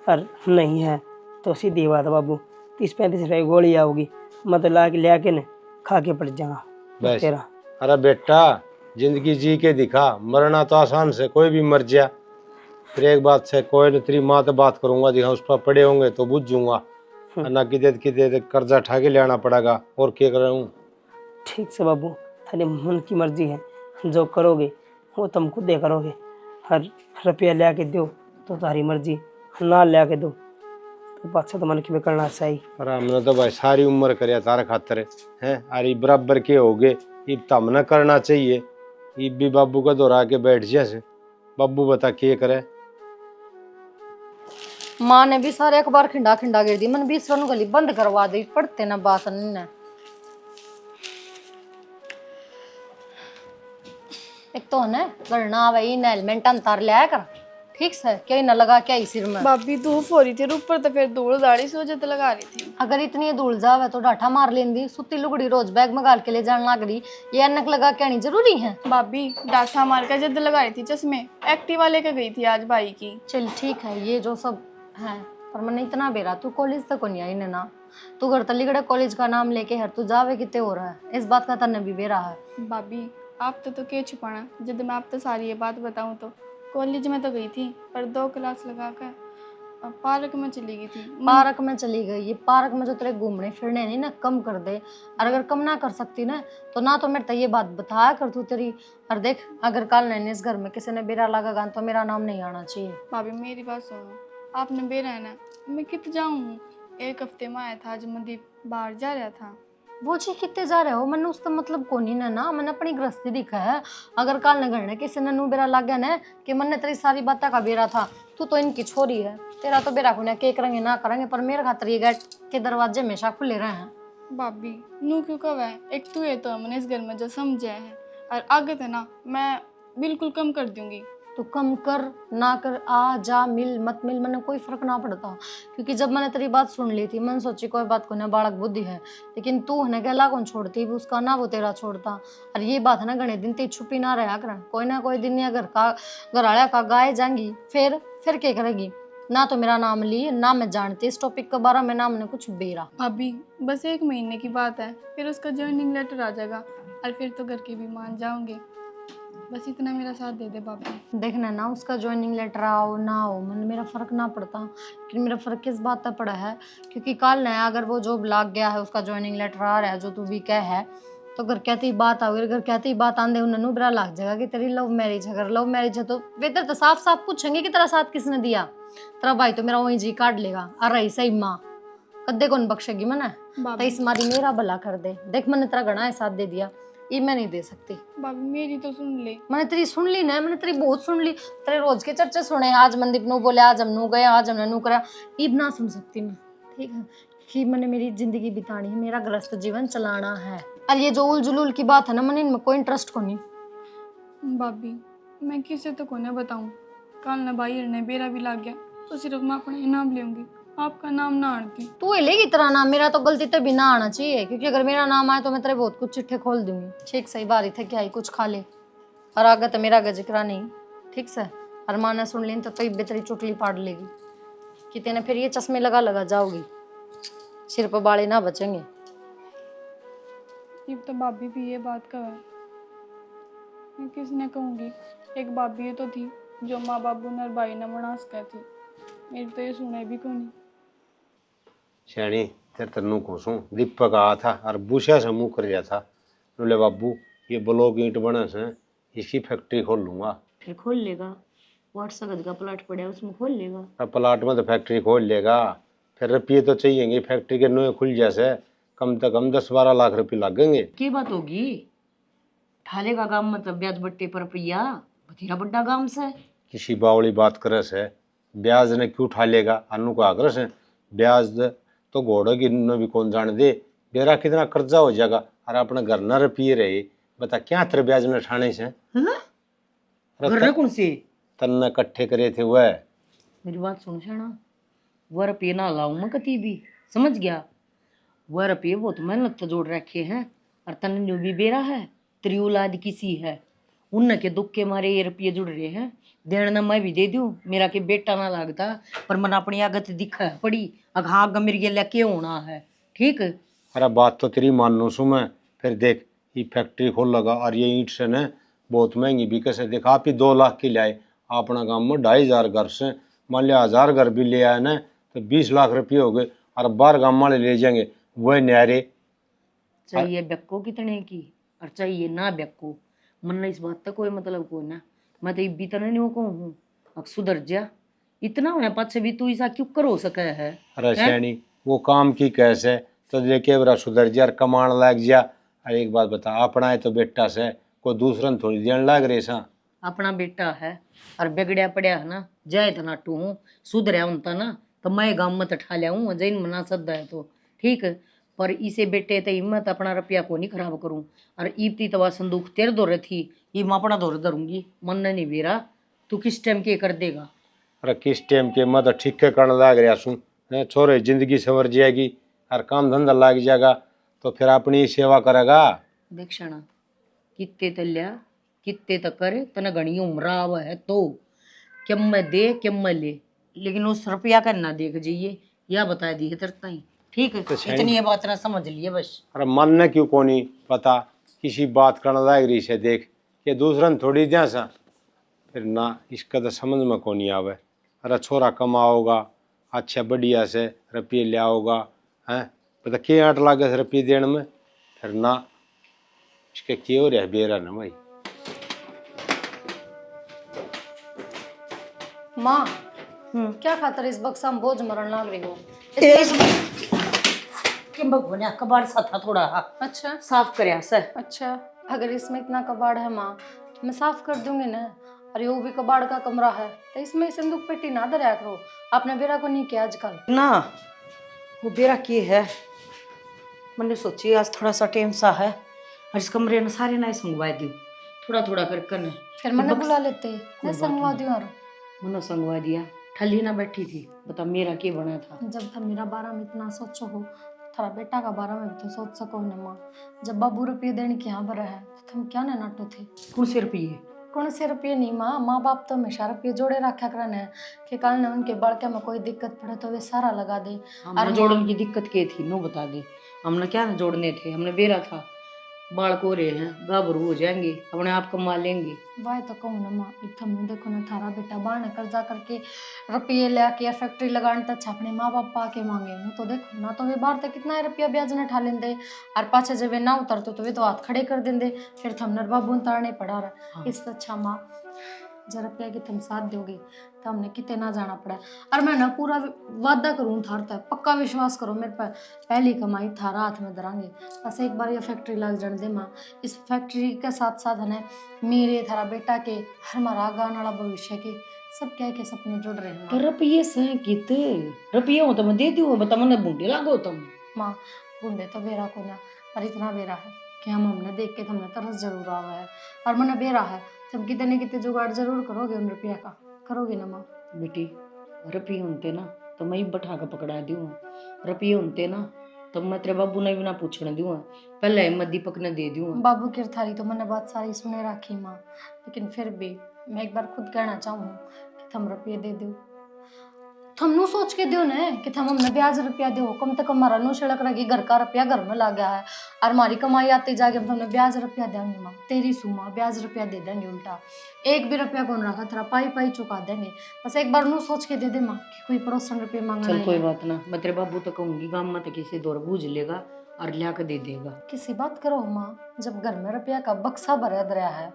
पर नहीं है तो सीधी बात है बाबू 30-35 रुपये गोली आओगी, मतलब ला के ले आके न खा के पड़ जाऊंगा बस। तेरा। अरे बेटा जिंदगी जी के दिखा, मरना तो आसान से कोई भी मर जा। फिर एक बात से कोई न तेरी माँ तो बात करूंगा, दिखा उस पर पड़े होंगे तो बुझ जाऊंगा, ना किते कर्जा उठा के ले आना पड़ेगा, और क्या करूँ। ठीक से बाबू थारे मन की मर्जी है, जो करोगे वो तुम खुद दे करोगे। हर रुपया ले आके दो तो तुम्हारी मर्जी, ना ले आके दो तो बादशाह तो मन की में करना चाहिए। अरे हमने तो भाई सारी उम्र करे तारे खातर है, अरे बराबर के हो गए, इब तो हमने करना चाहिए। इब भी बाबू का दोहरा के बैठ जैसे, बाबू बता के करे। माँ ने भी सारे अखबार खिंडा खिंडा गिर दी, मन 20 रन गली बंद करवा दी, पढ़ते ना बात ने। एक तो है गणना वही हेलमेट अंतर लिया कर, ठीक से क्या न लगा क्या सिर में। भाभी धूप हो रही थी ऊपर तो फिर धूल दाढ़ी से वजह लगा रही थी। अगर इतनी धूल जावे तो डाठा मार लेंदी, सुती लुगड़ी रोज बैग में गाल के ले जाने लग रही, ये अनक लगा के आनी जरूरी है। भाभी डाठा मार कर जिद लगा रही थी, चश्मे एक्टिवा लेके गई थी आज भाई की। चल ठीक है ये जो सब है, पर मैंने इतना बेरा तू कॉलेज तक को नहीं आई ने ना, तू घर तलीगढ़ कॉलेज का नाम लेके हर तू जावे कितने हो रहा है, इस बात का तन्ने भी बेरा है। भाभी आप तो क्या छुपाना, जब मैं आप तो सारी ये बात बताऊं तो कॉलेज में तो गई थी, पर 2 क्लास लगाकर पार्क में चली गई थी। पार्क में चली गई, ये पार्क में जो तेरे घूमने फिरने नहीं ना कम कर दे, और अगर कम ना कर सकती ना तो ना तो मेरे तो ये बात बताया कर तू तेरी। और देख अगर कल नहीं इस घर में किसी ने बेरा लगा तो मेरा नाम नहीं आना चाहिए। भाभी मेरी बात सुनो, आपने बेरा है ना, मैं कित जाऊँ, 1 हफ्ते में आया था, जब मनदीप बाहर जा रहा था। वो जी कितने जा रहे हो, मैंने उसका मतलब को नहीं ना, मैंने अपनी गृहस्थी दिखा है। अगर काल न करने किसी ने नू बेरा लग गया ना कि मन ने तेरी सारी बातें का बेरा था, तू तो इनकी छोरी है, तेरा तो बेरा खुना के करेंगे ना करेंगे, पर मेरे खातर ये गेट के दरवाजे हमेशा खुले रहे हैं। भाभी नू क्यों कब है, एक तू है तो हमने इस घर में जो समझे है, और आगे थे ना मैं बिल्कुल कम कर दूंगी, तू कम कर ना कर, आ जा मिल मत मिल, मैंने कोई फर्क ना पड़ता। क्योंकि जब मैंने तेरी बात सुन ली थी, मैंने सोची कोई बात को ना, बालक बुद्धि है, लेकिन तू है ना गला कौन छोड़ती भी उसका, ना वो तेरा छोड़ता। और ये बात है ना घने दिन तेरी छुपी ना रहा कर, कोई ना कोई दिन या घर आया का गाय जाएंगी, फिर क्या करेगी। ना तो मेरा नाम ली, ना मैं जानती इस टॉपिक के बारे में, ना मैंने कुछ बेरा। अभी बस 1 महीने की बात है, फिर उसका ज्वाइनिंग लेटर आ जाएगा और फिर तो घर के भी मान जाओगे। बस इतना मेरा साथ दे दे भाभी। देखना ना उसका ज्वाइनिंग लेटर आओ ना हो, मन मेरा फर्क ना पड़ता, लेकिन मेरा फर्क किस बात पर पड़ा है, क्योंकि कल नया अगर वो जॉब लग गया है, उसका ज्वाइनिंग लेटर आ रहा है जो तू भी कह है, तो घर कहती बात आओगी, घर कहती बात आंदे उन्हें बुरा लग जाएगा कि तेरी लव मैरिज है। अगर लव मैरिज है तो वे तेरे तो साफ साफ पूछेंगे कि तेरा साथ किसने दिया, तेरा भाई तो मेरा वही जी काट लेगा। अरे सही माँ कद्दे कौन बख्शेगी मना, तो इस मारी मेरा भला कर दे, देख मैंने तेरा घना है साथ दे दिया, ये मैं नहीं दे सकती। भाभी मेरी तो सुन ले। मैंने तेरी सुन ली ना, मैंने तेरी बहुत सुन ली, तेरे रोज के चर्चे सुने, आज मनदीप नु बोले, आज हम नू गए, आज हमने नू करा, ईब ना सुन सकती मैं, ठीक है, कि मैंने मेरी जिंदगी बितानी है, मेरा गृहस्थ जीवन चलाना है। और ये जो उल जुलूल की बात है ना, मैंने इनमें कोई इंटरेस्ट को नहीं। भाभी मैं किसे तो को ना बताऊं, कल ना भाई ने बेरा भी लग गया तो सिर्फ मैं अपना ही नाम लूंगी, आपका नाम ना आती। तू लेगी तेरा नाम, मेरा तो गलती तभी ना आना चाहिए, क्योंकि अगर मेरा नाम आए तो मैं तेरे बहुत कुछ चिट्ठे खोल दूंगी। ठीक सही बारी थे क्या, कुछ खा ले और आगे तो मेरा जिक्र नहीं, ठीक से। और माँ ने सुन ली तो तेरी चुटली पाड़ लेगी कि तेने फिर ये चश्मे लगा जाओगी, सिर पर बाले ना बचेंगे। अब तो भाभी भी ये बात का है, मैं किसने कहूँगी। एक भाभी तो थी जो माँ बाबू ने और भाई ने मनास कहती, मेरी तो ये सुने भी क्यों नहीं। श्याणी तेरे तन्नू कोसू दीपक आया था और बुशा से मुँह कर गया था, बोले बाबू ये ब्लॉक ईंट बना से इसकी फैक्ट्री खोल लूंगा। फिर खोल लेगा, 800 गज का प्लाट पड़ा है उसमें खोल लेगा। अब प्लाट में तो फैक्ट्री खोल लेगा, फिर रुपये तो चाहिए, फैक्ट्री के नए खुल जैसे कम से कम 10-12 लाख रुपये लगेंगे। की बात होगी, ठाले का काम मतलब ब्याज बट्टे पर रुपया बथेरा बड़ा काम से। किसी बावली बात करे से ब्याज ने क्यों उठा लेगा, अनु को आग्रह से ब्याज तो घोड़े की न भी कौन जान दे, मेरा कितना कर्जा हो जाएगा और अपने घर न रुपये रहे, बता क्या तेरे ब्याज में ठाने से। घर कौन से तन्ने इकट्ठे करे थे वह। मेरी बात सुन शाना, वह रुपये ना लाऊं मैं कती भी, समझ गया। वह रुपये बहुत मेहनत से जोड़ रखे हैं, और तन जो भी बेरा है तेरी औलाद किसी है, उन के दुख के मारे ये रुपये जुड़ रहे हैं। देना मैं भी दे दूं, मेरा के बेटा ना लगता, पर मन अपनी आगत दिखा पड़ी अघाग मेरे ये लेके होना है, ठीक। अरे बात तो तेरी मानू सु मैं, फिर देख ये फैक्ट्री खोल लगा और ये ईंट से न बहुत महंगी बिके से, देख आप ही 2 लाख की लाए, अपना गाँव में 2500 घर से, मान लिया 1000 घर भी ले आए न तो 20 लाख रुपये हो गए, और बाहर गाँव वाले ले जाएंगे वह न्यारे। चाहिए बेक्को कितने की और चाहिए ना बेक्को, मन इस बात का कोई मतलब को ना, मैं तो इब्बी तरह नहीं कहूँ अब सुधर जा, इतना होने पाछे भी तू ऐसा क्यों कर हो सके है। अरे सैनी वो काम की कैसे तो लेके बरा सुधर जा, कमाण लग जा। अरे एक बात बता, अपना है तो बेटा से कोई दूसरा थोड़ी देन लग रहे सा, अपना बेटा है और बिगड़िया पड़िया है ना, जाए तो ना टू सुधरिया उनता ना, तो मैं गाँव में ठा लिया हूँ जैन मना सदा है तो ठीक, पर इसे बेटे तो हिम्मत अपना रुपया को नहीं खराब करूँ, और ईपती तवा संदूक तेरे दौरे थी, ये मैं अपना दौरे धरूंगी, मन नहीं बेरा तू किस टाइम के कर देगा। अरे किस टाइम के मैं तो ठीक करने लग रहा सू, छोरे जिंदगी संवर जाएगी और काम धंधा लग जाएगा तो फिर अपनी सेवा करेगा। देख शाना कितने तल्या कितने तक करे, तना घनी उम्र आवा है तो क्या मैं दे क्या मैं ले, लेकिन उस रुपया का ना देख जाइए, या बता दी है तरता ही, ठीक है। इतनी ये बात ना समझ लिए बस। अरे मन ने क्यों को नहीं पता, किसी बात करने लग रही से देख के दूसरा थोड़ी द्या सा, फिर ना इसका तो समझ में को नहीं आवे। अरे छोरा कमाओगा अच्छा बढ़िया से रुपये ले आओगा, हैं पता के आट लागे से रुपये देने में, फिर ना इसके क्यों हो रहा बेरा ना भाई। माँ क्या खातर इस बक्सा में बोझ मरण लग रही हो। भगवान कबाड़ सा था थोड़ा, अच्छा साफ करया सर। अच्छा, अगर इसमें इतना कबाड़ है माँ तो मैं साफ कर दूंगी ना, अरे वो भी कबाड़ का कमरा है तो इसमें संदूक पेटी ना धराया करो, आपने बेरा को नहीं किया आजकल ना, वो बेरा की है, मैंने सोची आज थोड़ा सा टाइम सा है और इस कमरे में सारे ना मंगवा दी, थोड़ा थोड़ा कर कन फिर मैंने बुला लेते, मैं संगवा दूं और मनो संगवा दिया। ठल्ली ना बैठी थी, बता मेरा क्या बना था। जब तुम मेरा बारे में इतना सोचो हो, थारा बेटा का बारे में भी तो सोच सको न माँ। जब बाबू रुपये देने के यहाँ पर है तो तुम क्या न नाटो थे। कौन से रुपये? कौन से रुपये नहीं माँ, माँ बाप तो हमेशा रुपये जोड़े रखा करन है कि कल ने उनके बड़के में कोई दिक्कत पड़े तो वे सारा लगा दे। हमने जोड़ने की दिक्कत क्या थी नो बता दे। हमने क्या जोड़ने थे, हमने बेरा था बाल कोरे हैं, गाभरू हो जाएंगे, अपने आप कमा लेंगे। वाह तो कहूँ ना माँ, एक तुमने देखो ना थारा बेटा बाहर ने कर्जा करके रुपये लेके फैक्ट्री लगाने तक अपने माँ बाप पाके मांगे हूँ तो देखो ना, तो वे बाहर तक कितना रुपया ब्याज न ठा लेंदे और पाछे जब वे ना उतरते तो वे तो हाथ खड़े कर देंगे, फिर थमने बाबू उतारने पड़ा रहा। इससे अच्छा माँ जब रुपया की तुम साथ दोगे तो हमने कितने ना जाना पड़ा। और मैं ना पूरा वादा करूँ थार तक, पक्का विश्वास करो मेरे पर, पहली कमाई थारा हाथ में धरांगे। बस एक बार ये फैक्ट्री लग जाने दे माँ। इस फैक्ट्री के साथ साथ है मेरे थारा बेटा के हमारा आने वाला भविष्य के सब क्या के सपने जुड़ रहे हैं। तो रुपये से किते रुपये हो तो मैं दे दूँ, बता मैंने बूंदे लागो तुम। माँ बूंदे तो बेरा को ना, पर इतना बेरा है कि हमने देख के हमने तरस जरूर आवा है और मैंने बेरा है तुम कितने न कितने जुगाड़ जरूर करोगे उन रुपया का, करोगे ना माँ। बेटी रुपये होते ना तो मैं ही बैठा के पकड़ा दूँ, रुपये होते ना तो मैं तेरे बाबू ने भी ना पूछने दूँ, पहले मैं दीपक ने दे दूँ। बाबू की थारी तो मैंने बात सारी सुने रखी माँ, लेकिन फिर भी मैं एक बार खुद कहना चाहूँ कि थम रुपये दे दो। थम नु सोच के दो न कि थम हमने ब्याज रुपया दो, कम तक हमारा नु सड़क रही घर का रुपया घर में ला गया है और हमारी कमाई आती जाके हम तुमने ब्याज रुपया देंगे माँ, तेरी सुमा ब्याज रुपया दे देंगे उल्टा, एक भी रुपया कौन रखा तेरा पाई पाई चुका देंगे। बस एक बार नु सोच के दे दे माँ कि कोई पड़ोसन रुपये मांगना। चल कोई बात ना, मैं तेरे बाबू तो कहूँगी गाँव में तो किसी दौर बूझ लेगा और लिया के दे देगा। किसी बात करो माँ, जब घर में रुपया का बक्सा भरा दरिया है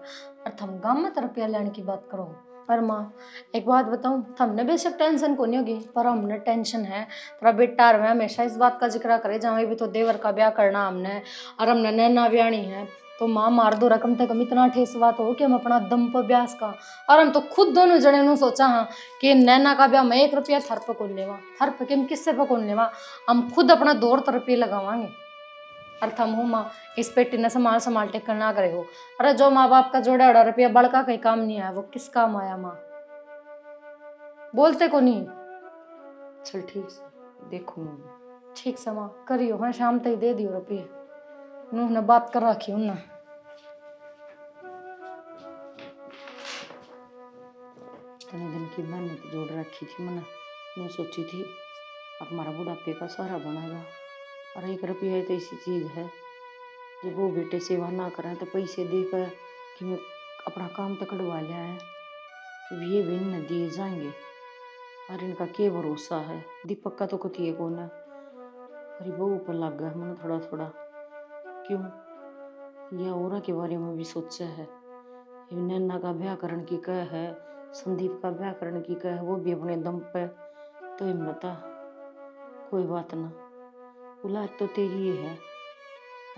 और थम गाँव में तो रुपया लेने की बात करो। पर माँ एक बात बताऊँ, थमने बेशक टेंशन को नहीं होगी पर हमने टेंशन है। तेरा बेटा और मैं हमेशा इस बात का जिक्र करे जहाँ भी तो देवर का ब्याह करना हमने और हमने नैना ब्याणी है तो माँ मार दो रकम तक हम इतना ठेस बात हो कि हम अपना दम पर ब्यास का। और हम तो खुद दोनों जने नु सोचा हाँ कि नैना का ब्याह मैं 1 रुपया थर पे कौन लेवा, थर पे कि किससे पे कौन लेवा, हम खुद अपना दौर तर रुपये लगावांगे। और थम हो माँ इस पेटी ने संभाल संभाल टेकन ना करे हो। अरे जो माँ बाप का जोड़ा उड़ा रुपया बड़का कहीं काम नहीं आया वो किस काम आया माँ, बोलते को नहीं। चल ठीक से देखूँ। ठीक से माँ करियो, हाँ शाम तक दे दियो रुपये, नूह ने बात कर रखी हूँ ना। इतने दिन की मेहनत जोड़ रखी थी मैंने, मैं सोची थी अब हमारा बुढ़ापे का सहारा बनेगा। और 1 रुपया तो ऐसी चीज़ है जब वो बेटे सेवा ना करें तो पैसे देकर कि मैं अपना काम तो कटवा लिया है तो ये भी न दिए जाएंगे। और इनका क्या भरोसा है, दीपक का तो कती है कौन है, अरे बहू पर लग गया मैंने थोड़ा थोड़ा। क्यों यह औरा के बारे में भी सोचा है, नैना का ब्याह करने की कह है, संदीप का ब्याह करने की कह है, वो भी अपने दम पे। तो इन बता कोई बात ना, औलाद तो तेरी ही है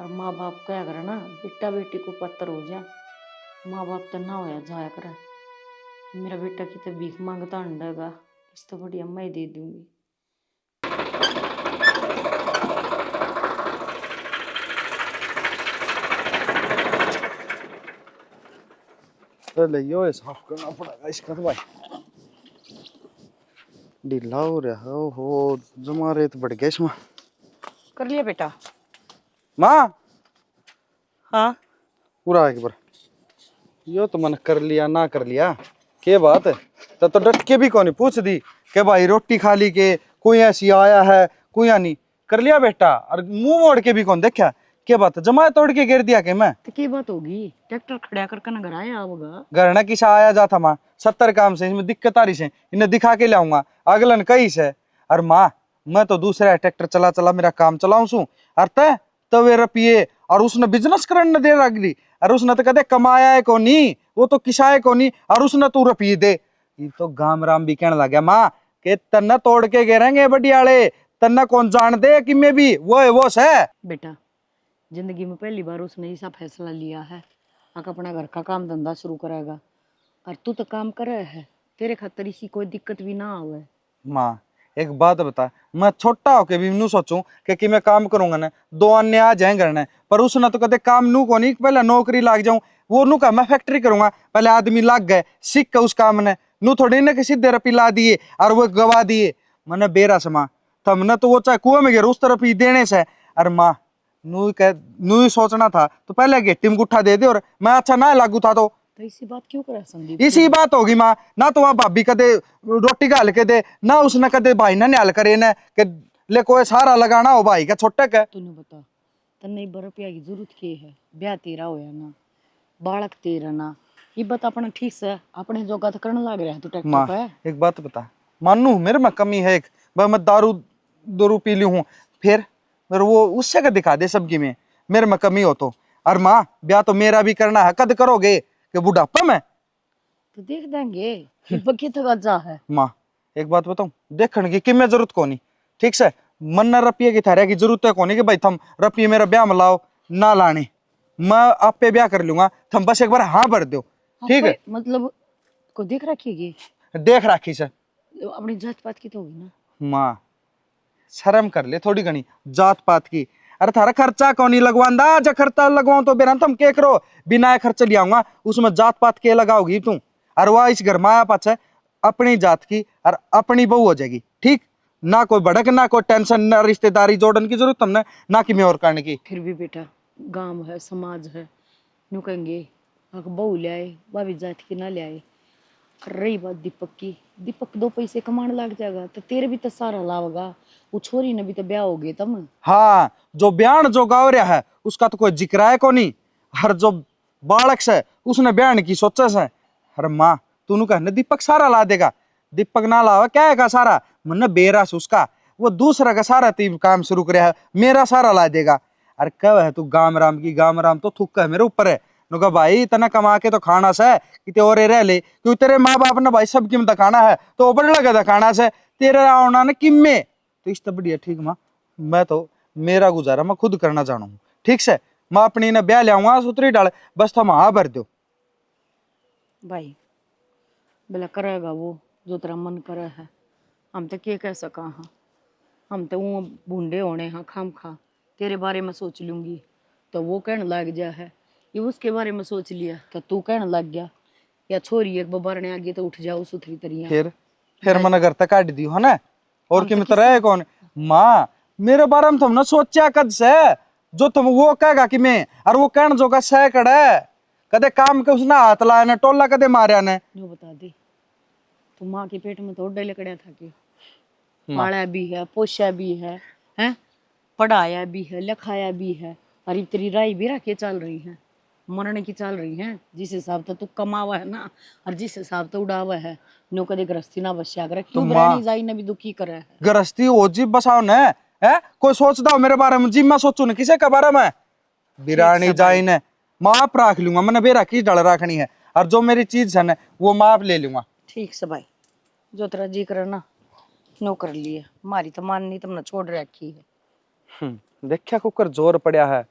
और माँ बाप क्या करे ना, बेटा बेटी को पत्थर हो जाए, माँ बाप तो ना होया जाया करे। मेरा बेटा की तो भीख मांगता अंडेगा, इस तो बढ़िया मैं दे दूंगी। पहले यो साफ करना पड़ेगा इसका तो भाई, ढीला हो रहा है। ओहो जमा रेत बढ़ गया इसमें। कर लिया बेटा? माँ हाँ पूरा एक बार, यो तो मन कर लिया ना कर लिया के बात है, तो डट के भी कौन पूछ दी के भाई रोटी खा ली के कोई ऐसी आया है कोई या नहीं, कर लिया बेटा। और मुंह मोड़ के भी कौन देखा के बात, जमा तोड़ के गिर दिया के मैं तो क्या बात होगी, ट्रैक्टर खड़ा करके ना घर आया होगा। घर न किसा आया जाता माँ, 70 काम से इसमें दिक्कत आ रही से, इन्हें दिखा के लाऊंगा अगलन कई से। और माँ मैं तो दूसरा ट्रैक्टर चला चला मेरा काम चलाऊं सू और तय तो वे रुपये और उसने बिजनेस करने दे रही और उसने तो कदे कमाया है को नहीं, वो तो किसाए को नहीं और उसने तू रुपये दे। ये तो गाम राम भी कहने लगा माँ के तन्ना तोड़ के गिरेंगे बढ़ियाले, तन्ना कौन जान दे कि मैं भी वो है वो से। बेटा जिंदगी में पहली बार उसने ऐसा फैसला लिया है आक अपना घर का काम धंधा शुरू करेगा और तू तो काम करे है, तेरे खातर इसी कोई दिक्कत भी ना आवे। माँ एक बात बता, मैं छोटा होके भी नू सोचूं कि मैं काम करूंगा ना, दो अन्य आ जाए करने, पर उसने तो कदे काम नू को नहीं, पहले नौकरी लाग जाऊं, वो नू का मैं फैक्ट्री करूंगा, पहले आदमी लाग गए सीख के उस काम ने, नू थोड़ी ना कि सीधे रुपये ला दिए और वो गवा दिए। मैंने बेरा समा तमने तो वो चाहे कुएं में गिर उस तरफ ही देने से, अरे माँ नू ही सोचना था तो पहले गेटी में गुट्ठा दे दे और मैं अच्छा ना लागू था तो इसी बात क्यों करा संदीप? इसी बात होगी माँ, ना तो वहाँ भाभी कदे रोटी का हल के दे, ना उसने कदे भाई ने हल करे ने कि ले कोई सारा लगाना हो भाई का छोटे के। तूने बता तन्ने रुपया की जरूरत के है? ब्याह तेरा होया ना, बालक तेरा ना, ये बता अपना ठीक से अपने जोगा तो करने लग रहा है तू ट्रैक्टर माँ पे। एक बात बता, मानू मेरे में कमी है एक, मैं दारू पी ली हूँ, फिर वो उससे का दिखा दे सबकी में मेरे में कमी हो तो, और माँ ब्याह तो मेरा भी करना है, कद करोगे कि बुढ़ापा में? तो देख देंगे बकी तो जा है। माँ एक बात बताऊं, देखने की किमें जरूरत कोनी, ठीक से मन रुपये की थारे की जरूरत है कोनी कि भाई थम रुपये मेरा ब्याह में लाओ ना लाने, मैं आप पे ब्याह कर लूंगा, थम बस एक बार हाँ भर दो, ठीक है? मतलब को देख रखिएगी, देख राखी से अपनी जात पात की तो होगी ना। माँ शर्म कर ले थोड़ी घनी जात पात की, अरे थारा खर्चा कौन नहीं लगवांदा, जब खर्चा लगवाऊं तो बेरा तुम के करो, बिना खर्च लिया आऊंगा उसमें जात पात के लगाओगी तू, और वह इस घर माया पाछे अपनी जात की और अपनी बहू हो जाएगी, ठीक ना कोई भड़क ना कोई टेंशन ना रिश्तेदारी जोड़ने की जरूरत तुमने ना कि मैं और करने की। फिर भी बेटा गांव है समाज है, न्यू कहेंगे बहू ले आए भाभी जात की ना ले आए। रही बात दीपक की, दीपक 2 पैसे कमाने लग जाएगा तो तेरे भी तो सारा लावेगा, वो छोरी ने भी तो ब्याह हो गए तम। हाँ जो बयान जो गाँव रहा है उसका तो कोई जिक्र है को नहीं, हर जो बालक से उसने बयान की सोचा से, अरे माँ तू कहने दीपक सारा ला देगा, दीपक ना लावा क्या है का सारा, मन बेरा से उसका वो दूसरा का सारा तीन काम शुरू कर है, मेरा सारा ला देगा। अरे कब है तू गाम राम की, गाम राम तो थुक है मेरे ऊपर है, नुका भाई इतना कमा के तो खाना से कि और रह ले, क्योंकि तेरे माँ बाप ने भाई सब कीमत खाना है तो ऊपर लगा खाना से तेरे आना ने किम्मे, तो इस तब बढ़िया ठीक माँ, मैं तो मेरा गुजारा मैं खुद करना जानू, ठीक से मैं अपनी ने ब्याह लियाऊंगा सुतरी डाल, बस तुम हाँ भर दो। भाई भला करेगा वो जो तेरा मन करे है, हम तो क्या कह सका हाँ, हम तो वो बूढ़े होने हाँ खाम खा तेरे बारे में सोच लूंगी तो वो कहने लग जा है, ये उसके बारे में सोच लिया तो तू कहने लग गया, या छोरी एक बबरने आ गई तो उठ जाओ सुथरी तरिया। फिर मन घर तक काट दियो है ना, और कि मित्र है कौन माँ मेरे बारे में तुमने सोचा कद से, जो तुम वो कहेगा कि मैं, और वो कहने जो का सह कड़े कदे काम के उसने हाथ लाया ने टोला कदे मारिया ने, जो बता दे तू माँ के पेट में तो डे लकड़िया था कि पाला भी है पोषा भी है, हैं पढ़ाया भी है लिखाया भी है, और तेरी राय भी रखे चल रही है, मरने की चल रही है, जिस हिसाब से तू कमावा है ना और जिस हिसाब से उड़ावा है, नो कदे गृहस्थी ना बस्या करे, क्यों बरानी जाई ने भी दुखी करे है। गृहस्थी हो जी बसाओ ने है, कोई सोचता हो मेरे बारे में जी मैं सोचू न किसे के बारे में, बिरानी जाई ने माप रख लूंगा, मैंने बेरा की डल रखनी है, और जो मेरी चीज है ना वो माप ले लूंगा। ठीक से भाई जो तेरा जी करे ना नो कर लिए, हमारी तो मान नहीं तुमने छोड़ रखी है। देखा कुकर जोर पड़ा है,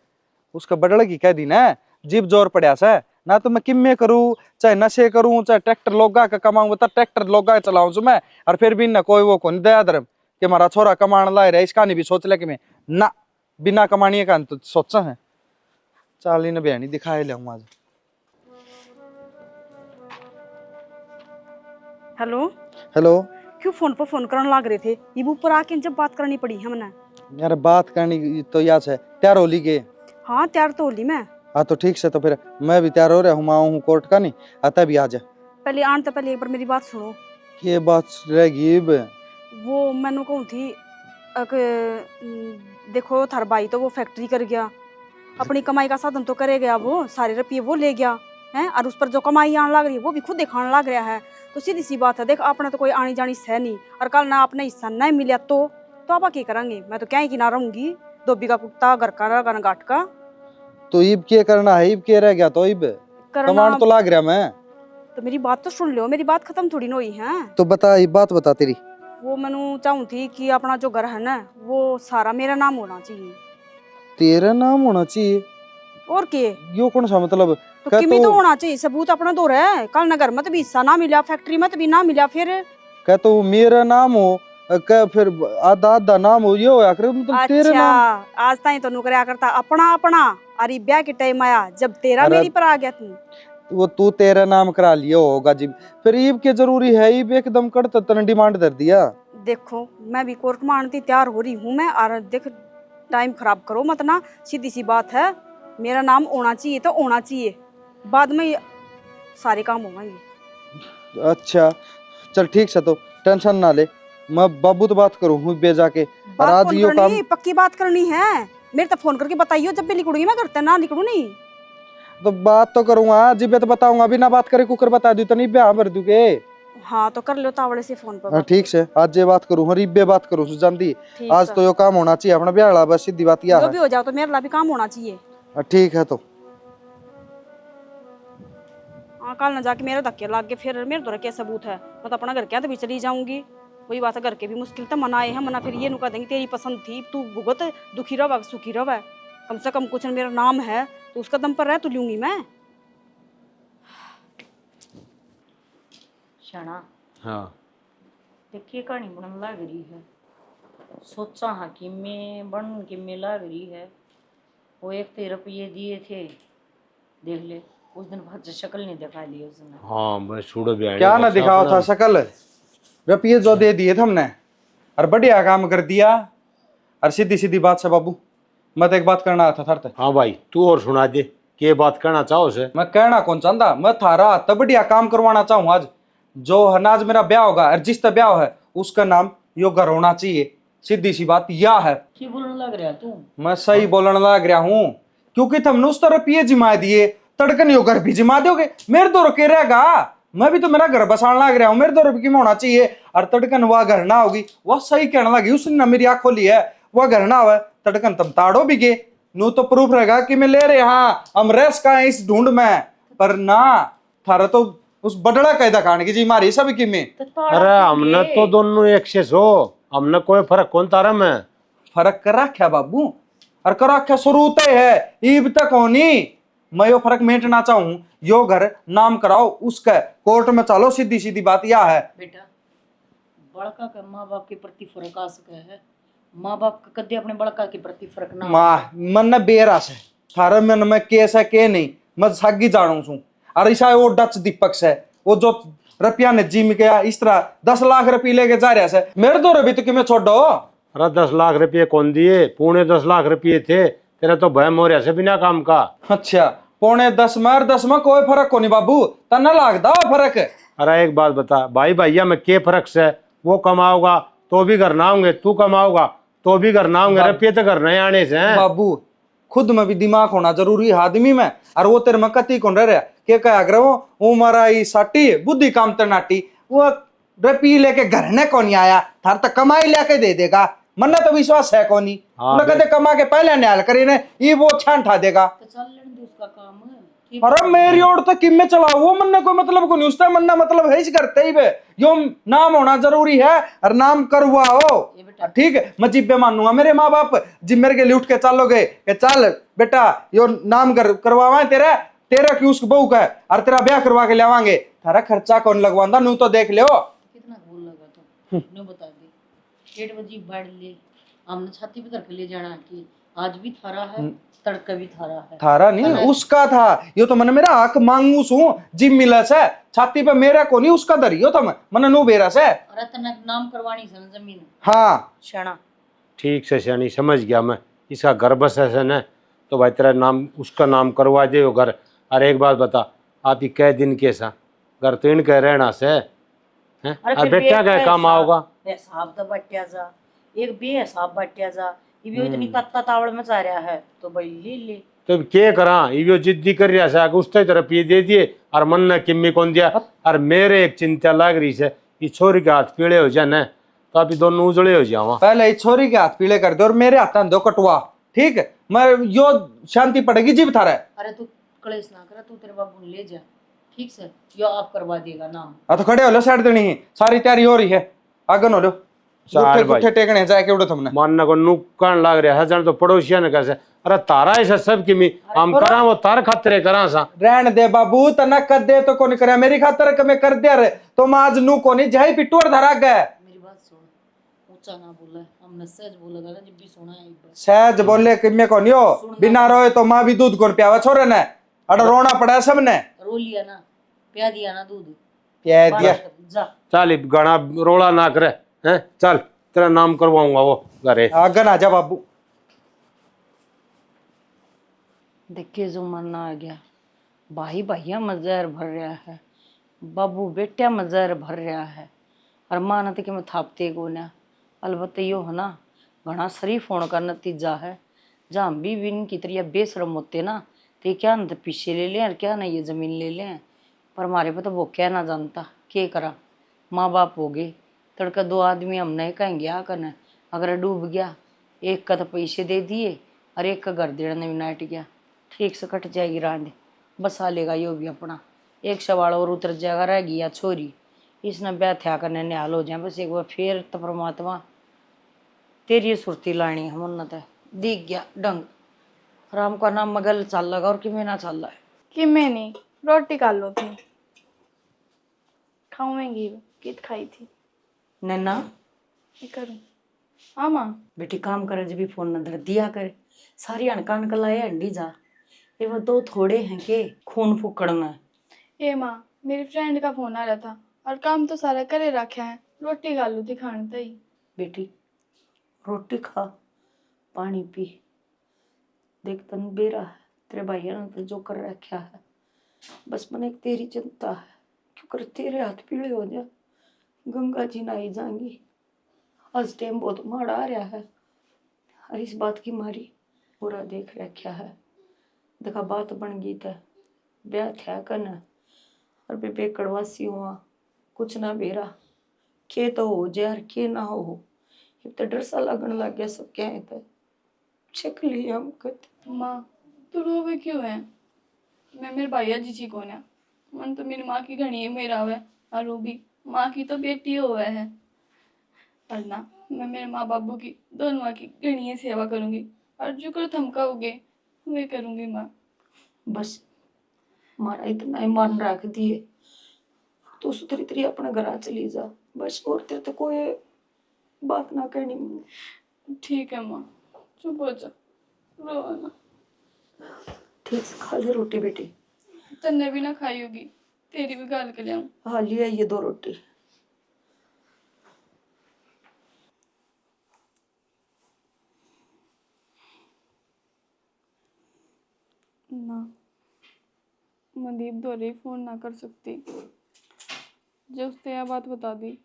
उसका बदल की कह दी ना जीप जोर पड़ा से ना, तो मैं किम्मे करूँ चाहे नशे करूँ चाहे ट्रैक्टर लोगा का कमाऊँ तो ट्रैक्टर लोगा चलाऊँ मैं, और फिर भी ना कोई वो कौन दया धर्म कि हमारा छोरा कमान ला रहा है, इसका नहीं भी सोच ले कि मैं ना बिना कमाने का तो सोचा है, चाली ने बयानी दिखाए ले आज। हेलो हेलो क्यों फोन पर फोन करने लग रहे थे, ये ऊपर आके जब बात करनी पड़ी हमने। यार बात करनी तो याद है, तैयार हो ली के? हाँ तैयार तो हो ली मैं। हाँ तो ठीक से, तो फिर मैं भी तैयार हो रहा हूँ, हूँ कोर्ट का नहीं आता भी आ जा। पहले आने तो पहले एक बार मेरी बात सुनो। ये बात रहेगी वो मैंने कहूँ थी देखो थार भाई तो वो फैक्ट्री कर गया, अपनी कमाई का साधन तो करे गया, वो सारे रुपये वो ले गया है, और उस पर जो कमाई आने लग रही है वो भी खुद दिखाने लग रहा है, तो सीधी सी बात है देख अपना तो कोई आनी जानी सह नहीं, और कल ना अपना हिस्सा नहीं मिला तो आप क्या करेंगे, मैं तो क्या ही किनारा रहूंगी, धोबी का कुत्ता घर का रगन गाट का। तो ईब क्या करना है, ईब क्या रह गया, तो ईब कमांड तो लाग रहा मैं, तो मेरी बात तो सुन लो, मेरी बात खत्म थोड़ी ना हुई है। तो बता ये बात बता तेरी। वो मैनू चाहूँ थी कि अपना जो घर है ना वो सारा मेरा नाम होना चाहिए। तेरा नाम होना चाहिए? और के यो कौन सा मतलब? तो किमी तो होना चाहिए, सबूत अपना दो है, कल नगर में तो भी हिस्सा ना मिला, फैक्ट्री में तो भी ना मिला, फिर क्या तो मेरा नाम हो क्या फिर आधा आधा नाम हो ये होया करे मतलब तेरे अच्छा नाम। आज ताई तो नुकरिया करता अपना अपना, अरे ब्याह के टाइम आया जब तेरा अरे मेरी पर आ गया तू। वो तू तेरा नाम करा लिया होगा जी, फिर ईब के जरूरी है, ईब एकदम कड़ता तने डिमांड कर दिया। देखो मैं भी कोर्ट मानती तैयार हो रही हूँ मैं, और देख टाइम खराब करो मत ना, सीधी सी बात है, मेरा नाम होना चाहिए तो होना चाहिए, बाद में ये सारे काम होंगे। अच्छा चल ठीक से, तो टेंशन ना ले, मैं बाबू तो बात करूँ हूँ बे जाके। और बात आज कौन यो काम करनी, पक्की बात करनी है, मेरे तो फोन करके बताइयो, जब भी निकलूंगी मैं करते ना निकलू नहीं। तो बात तो करूंगा जी, तो बताऊंगा, बिना बात करे कुकर बता दी तो नहीं ब्याह भर दूंगे। हाँ तो कर लो तावड़े से फोन पर हाँ बात। ठीक से, आज ये बात करूँ, रिब्बे बात करूँ जानती, ठीक आज है। तो यो काम होना चाहिए अपना ब्याह वाला, बस सीधी बात यह जो है। भी हो जाओ तो मेरे ला भी काम होना चाहिए। ठीक है तो हाँ कल ना जाके मेरे धक्के लाग के फिर मेरे द्वारा क्या सबूत है, मैं तो अपना घर क्या तो भी चली जाऊंगी, वही बात है, घर के भी मुश्किल तो मनाए हैं, मना फिर ये नुका देंगे तेरी पसंद थी तू भुगत, दुखी रवा सुखी रवा, कम से कम कुछ मेरा नाम है तो उसका दम पर रह तो लूंगी मैं। शाना हाँ देखिए कहानी बनने लग रही है, सोचा हाँ कि मैं बन के मैं लग रही है, वो 1 रुपये दिए थे, देख ले उस दिन बहुत शक्ल नहीं दिखा ली उसने। हाँ बस छोड़ो बयान, क्या ना दिखाओ था शकल, रुपये जो दे दिए थे हमने, और बढ़िया काम कर दिया। और सीधी सीधी बात से बाबू, मैं तो एक बात करना था थारते। हाँ भाई तू और सुना दे, के बात करना चाहो से। मैं कहना कौन चाहता, मैं थारा तब बढ़िया काम करवाना चाहूँ आज, जो है ना आज मेरा ब्याह होगा, और जिस तरह ब्याह है उसका नाम यो घर होना चाहिए, सीधी सी बात यह है। की बोलने लग रहा तू? मैं सही बोलने लग रहा हूँ, क्योंकि तुमने उस तरह रुपये जिमा दिए, तड़कन यो घर भी जिमा दोगे, मेरे 2 रुपये रहेगा, मैं भी तो मेरा घर बसाने लग रहा हूँ, मेरे 2 रुपये की होना चाहिए, और तड़कन वह घर ना होगी, वह सही कहने लगी, उसने ना मेरी आँख खोली है, वह घर ना हो तड़कन तुम ताड़ो भी गे, नू तो प्रूफ रहेगा कि मैं ले रहे, हाँ हम रेस का है इस ढूंढ में, पर ना थारा तो उस बडड़ा कैदा खाने की जी मारी सब की में। अरे हमने तो दोनों एक्सेस हो, हमने कोई फर्क कौन तारा में फर्क कर रखा बाबू, और कर रखा शुरू तय है ईब तक होनी, मैं यो फर्क मेटना चाहूँ, यो घर नाम कराओ उसका, कोर्ट में चलो, सीधी सीधी बात यह है। बेटा बड़का का माँ बाप के प्रति फर्क आ सके है, माँ बाप का कदे अपने बड़का के प्रति फर्क ना माँ मन बेरा से थारे मन में केस है के नहीं, मैं सागी जानू छू, और ऐसा वो डच दीपक से, वो जो रुपया ने जिम के इस तरह 10 लाख रुपये लेके जा रहा है, मेरे 2 रुपये तो कि मैं छोड़ो। अरे 10 लाख रुपये कौन दिए, 10.25 लाख रुपये थे, तेरा तो भय मोरिया से बिना काम का। अच्छा 10.25 में और 10 में कोई फर्क को नहीं बाबू, तना लागदा फर्क। अरे एक बात बता भाई, भैया में के फर्क से, वो कमाओगा तो भी घर ना होंगे, तू कमाओगा तो भी घर ना होंगे, रुपये तो घर नहीं आने से हैं। बाबू खुद में भी दिमाग होना जरूरी है आदमी में, और वो तेरे में कति कौन रह रहा के कह अगर वो मारा ई साटी बुद्धि काम तनाटी, वो रुपये लेके घर ने कौन आया, थार तक कमाई लेके दे देगा, मन तो विश्वास है कौन, कदे कमा के पहले न्याल करे ने ये वो छान ठा देगा। तो चल लेने दे उसका काम है, ठीक अरे मेरी ओर तो किम्मे चलाओ, वो मन कोई मतलब को नहीं, उसका मन मतलब है इस करते ही बे, यो नाम होना जरूरी है, और नाम करवाओ, ठीक है मैं जिब्बे मानूंगा, मेरे माँ बाप जिब मेरे के लिए उठ के चलोगे कि चल बेटा यो नाम करवावा तेरा, तेरा की उस बहू का, और तेरा ब्याह करवा के लावांगे, थारा खर्चा कौन लगवांदा नू तो देख लो। कितना बोल लगा तो नो बता दे, 8 बजे बैठ ले, हमने छाती पे करके ले जाना कि आज भी थारा है, तड़का भी थारा है, थारा नहीं उसका था, यो तो मैंने मेरा हक मांगू सू जिम मिला से, छाती पे मेरा को नहीं उसका दरियो तो मैंने नू बेरा से। अरे तना नाम करवानी सन जमीन। हाँ शाना ठीक से शानी समझ गया मैं, इसका घर बस ऐसा न, तो भाई तेरा नाम उसका नाम करवा दे वो घर। अरे एक बात बता, आप ही कै दिन के सा घर तो इनके रहना से हैं, और बेटा क्या काम आओगा, हिसाब तो बट्या जा, एक बेहिसाब बट्या जा, ये इतनी तत्ता तावड़ मचा रहा है तो भाई ले ले, तो के करा इवो जिद्दी कर रहा है, उसते तरफ ये दे दिए, और मन ने किम्मी कौन दिया, और मेरे एक चिंता लग रही है, ये छोरी के हाथ पीले हो जाए न, तो आप दोनों उजड़े हो जाओ। पहले इस छोरी के हाथ पीले कर दो, और मेरे हाथ दो कटवा, ठीक है मैं यो शांति पड़ेगी जीव थारा। अरे तू कलेश ना कर, तू तेरे बाबू ले जा, ठीक से यो आप करवा देगा नाम। तो खड़े हो लो, साइड देनी है, सारी तैयारी हो रही है, आगन हो लो, गुट्ठे टेकने जाए के तुमने मानना को नुकान लग रहा है जान, तो पड़ोसिया ने कैसे, अरे तारा ऐसा सब की हम करा वो तार खातरे करा सा, रहन दे बाबू, तना कर दे तो कौन करे, मेरी खातर कमे कर दे रे, तुम आज नू कोनी जाई पिटूर धरा गए। मेरी बात सुन, ऊंचा ना बोले, हमने सहज बोलेगा ना जब भी सुना है एक बार। सहज बोले कि मैं कौन हो, बिना रोए तो माँ भी दूध कौन प्यावा छोरे ने, अरे रोना पड़ा सबने। रो लिया ना, प्या दिया ना दूध, प्या दिया। जा। चल गाना रोला ना करे हैं, चल तेरा नाम करवाऊंगा वो घरे। आगे ना जा बाबू। देखे जो मरना आ गया, भाई भैया मजर भर रहा है, बाबू बेटा मजर भर रहा है, और माँ न कि मैं थापते को ना। अलबत्त यो है ना, घना शरीफ होने का नतीजा है। जहाँ हम भी बिन की तरह बेशरम होते ना, तो क्या न तो पीछे ले लें और क्या ना ये ज़मीन ले लें, पर हमारे पे तो वो क्या ना जानता क्या करा। माँ बाप हो गए, तड़का 2 आदमी हम नहीं कहेंगे आ करना, अगर डूब गया एक का तो पैसे दे दिए और एक का घर देने में नाट गया, ठीक से कट जाएगी रांध, बसा लेगा यो भी अपना, एक सवाल और उतर जाएगा, रह गई या छोरी, इसने ब्याह थया करने निहाल हो जाए बस एक बार फिर। तो परमात्मा तेरी सुरती लानी हम उन्नत है, दिख गया ढंग, राम का नाम मगल चल लगा और कि मैं ना चल रहा है। कि मैं नहीं रोटी खा लो थी, खाऊंगी कित खाई थी नैना ये करूं। हाँ माँ। बेटी काम करे जब भी फोन न धर दिया करे, सारी अनकान कलाए अंडी जा, ये वो 2 थोड़े हैं के खून फूकड़ना है। ए माँ, मेरी फ्रेंड का फोन आ रहा था और काम तो सारा करे रखा है, रोटी खा लू थी खाने तई। बेटी रोटी खा, पानी पी, देख तन बेरा है, तेरे भैया ने तो जो कर रखा है, बस मन एक तेरी चिंता है, क्यों कर तेरे हाथ पीले हो जा, गंगा जी नहाई जाएंगी, आज टाइम बहुत माड़ा आ रहा है, और इस बात की मारी पूरा देख रखा है, देखा बात बन गई था, ब्याह था करना, और बेबे कड़वासी हुआ, कुछ ना बेरा, के तो हो जाए और के ना हो, तो डर सा लगने लग गया सब क्या है, तो चेक लिया हम कहते। माँ तू रोवे क्यों है, मैं मेरे भैया जी छी कौन है, मन तो मेरी माँ की घनी मेरा हुआ है, और वो भी माँ की तो बेटी हुआ है, और ना मैं मेरे माँ बाबू की दोनों की घनी सेवा करूंगी, और जो कर थमकाओगे वे करूंगी माँ। बस मारा इतना ही मान रख दिए तो सुधरी तरी अपने घर चली जा, बस और तेरे तो कोई बात ना कहनी। ठीक है माँ, चुप हो जा, रो ना। ठीक से खा ले रोटी बेटी। तन्ने भी ना खाई होगी, तेरी भी गाल के लियाऊं। हाँ लिया ये 2 रोटी। ना मनदीप दोरे फोन ना कर सकती, जब उसने यह बात बता दी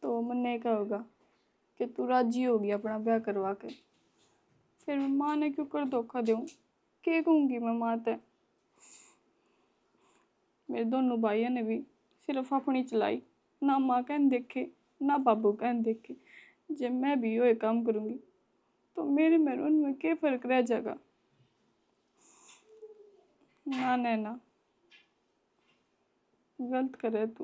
तो मन ने कहोगा कि तू राजी होगी अपना ब्याह करवा के, फिर मैं माँ ने क्यों कर धोखा दूँ, क्या कहूँगी मैं माँ ते। मेरे दोनों भाइयों ने भी सिर्फ अपनी चलाई, ना माँ कहन देखे ना बाबू कहन देखे, जब मैं भी यो काम करूँगी तो मेरे में उनमें क्या फर्क रह जाएगा। ना नैना गलत करे तू,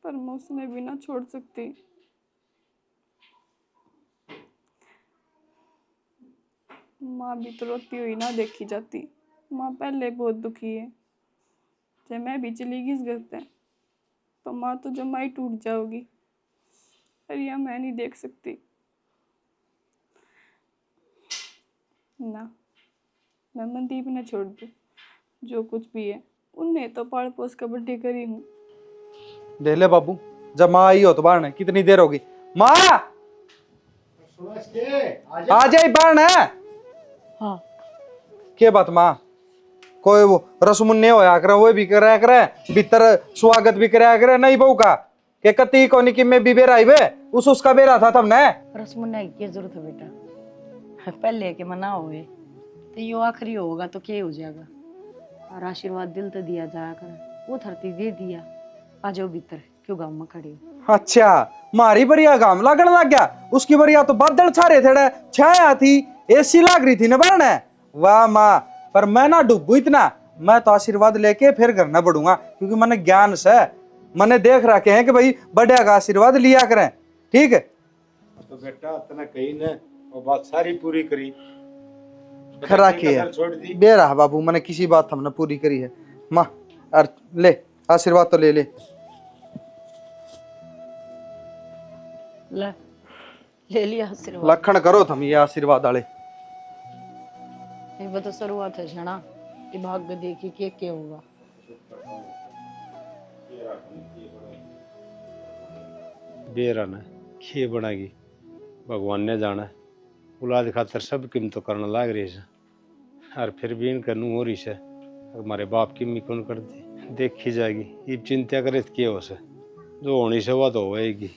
पर मैं उसने भी ना छोड़ सकती। माँ भी तो रोती हुई ना देखी जाती, माँ पहले बहुत दुखी है, जब मैं भी चली गई इस घर पे तो माँ तो जमा ही टूट जाओगी, पर यह मैं नहीं देख सकती। ना मैं मनदीप ने छोड़ दूँ, जो कुछ भी है उनने तो पाल पोस कर बड्डी करी हूँ। देख ले बाबू, जब माँ आई हो तो बाहर कितनी देर होगी, माँ आ जाए बाहर है। हाँ के बात माँ, कोई वो रसमुन्ने होया करे वो भी कराया करे, भीतर स्वागत भी कराया करे, नहीं बहू का के कती कोनी कि मैं भी बेरा आई वे उसका बेरा था तुमने। रसमुन्ना की जरूरत है बेटा, पहले के मना हुए तो यो आखिरी होगा तो क्या हो जाएगा, और आशीर्वाद दिल तो दिया जाया कर, वो धरती दे दिया, आ जाओ भीतर, क्यों गाँव में खड़े हो। अच्छा मारी बढ़िया काम लगने लग गया, उसकी बढ़िया तो बादल छारे थे, छाया थी, एसी लाग रही थी न बरने। वाह माँ, पर मैं ना डूबू इतना, मैं तो आशीर्वाद लेके फिर घर न बढ़ूंगा, क्योंकि मैंने ज्ञान से मैंने देख रखे हैं कि भाई बड़े का आशीर्वाद लिया करें, ठीक है। तो बेटा इतना कही ने वो बात सारी पूरी करी, खरा की है छोड़ दी बेरा बाबू, मैंने किसी बात हमने पूरी करी है। माँ और ले आशीर्वाद तो ले ले। ले ले लिया आशीर्वाद। लखन करो तुम ये आशीर्वाद वाले। ये तो शुरुआत है छना, ये भाग्य देखी के क्या होगा। बेरा ने खे बनागी भगवान ने जाना है। औलाद खातर सब कीमत करना लाग रही है, और फिर भी इनका नू हो रही है। हमारे बाप की मी कौन कर दी देखी जाएगी। ये चिंता करे तो क्या हो से, जो होनी से वो तो होएगी।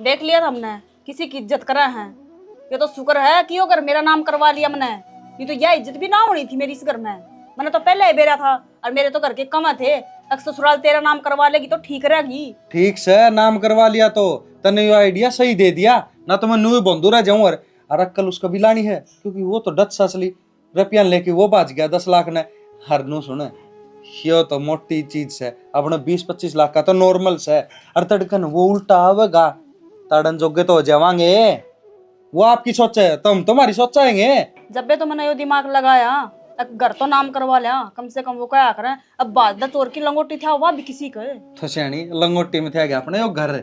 देख लिया था हमने, किसी की इज्जत करा है। ये तो शुक्र है कि अगर मेरा नाम करवा लिया मैंने, ये तो यह इज्जत भी ना होनी थी मेरी इस घर में। मैंने तो पहले ही बेरा था, और मेरे तो घर के कम थे। अगर ससुराल तेरा नाम करवा लेगी तो ठीक रहेगी। ठीक से नाम करवा लिया तो तने ये आइडिया सही दे दिया ना, तो मैं नू बंधु रह जाऊं। और अक्कल उसका भी लानी है, क्योंकि वो तो डच ससली रुपया लेके वो बाज गया 10 लाख ने। हर नू सुने ये तो मोटी चीज है, अपने 20-25 लाख का तो नॉर्मल से। और तड़कन वो उल्टा आवेगा, ताड़न जोगे तो हो जावांगे। वो आपकी सोच है, तुम तुम्हारी सोच आएंगे। जब भी तो मैंने ये दिमाग लगाया, एक घर तो नाम करवा लिया, कम से कम वो क्या करें। अब बाजदा चोर की लंगोटी था वह भी किसी का तो सियाणी लंगोटी में थे अपने यो घर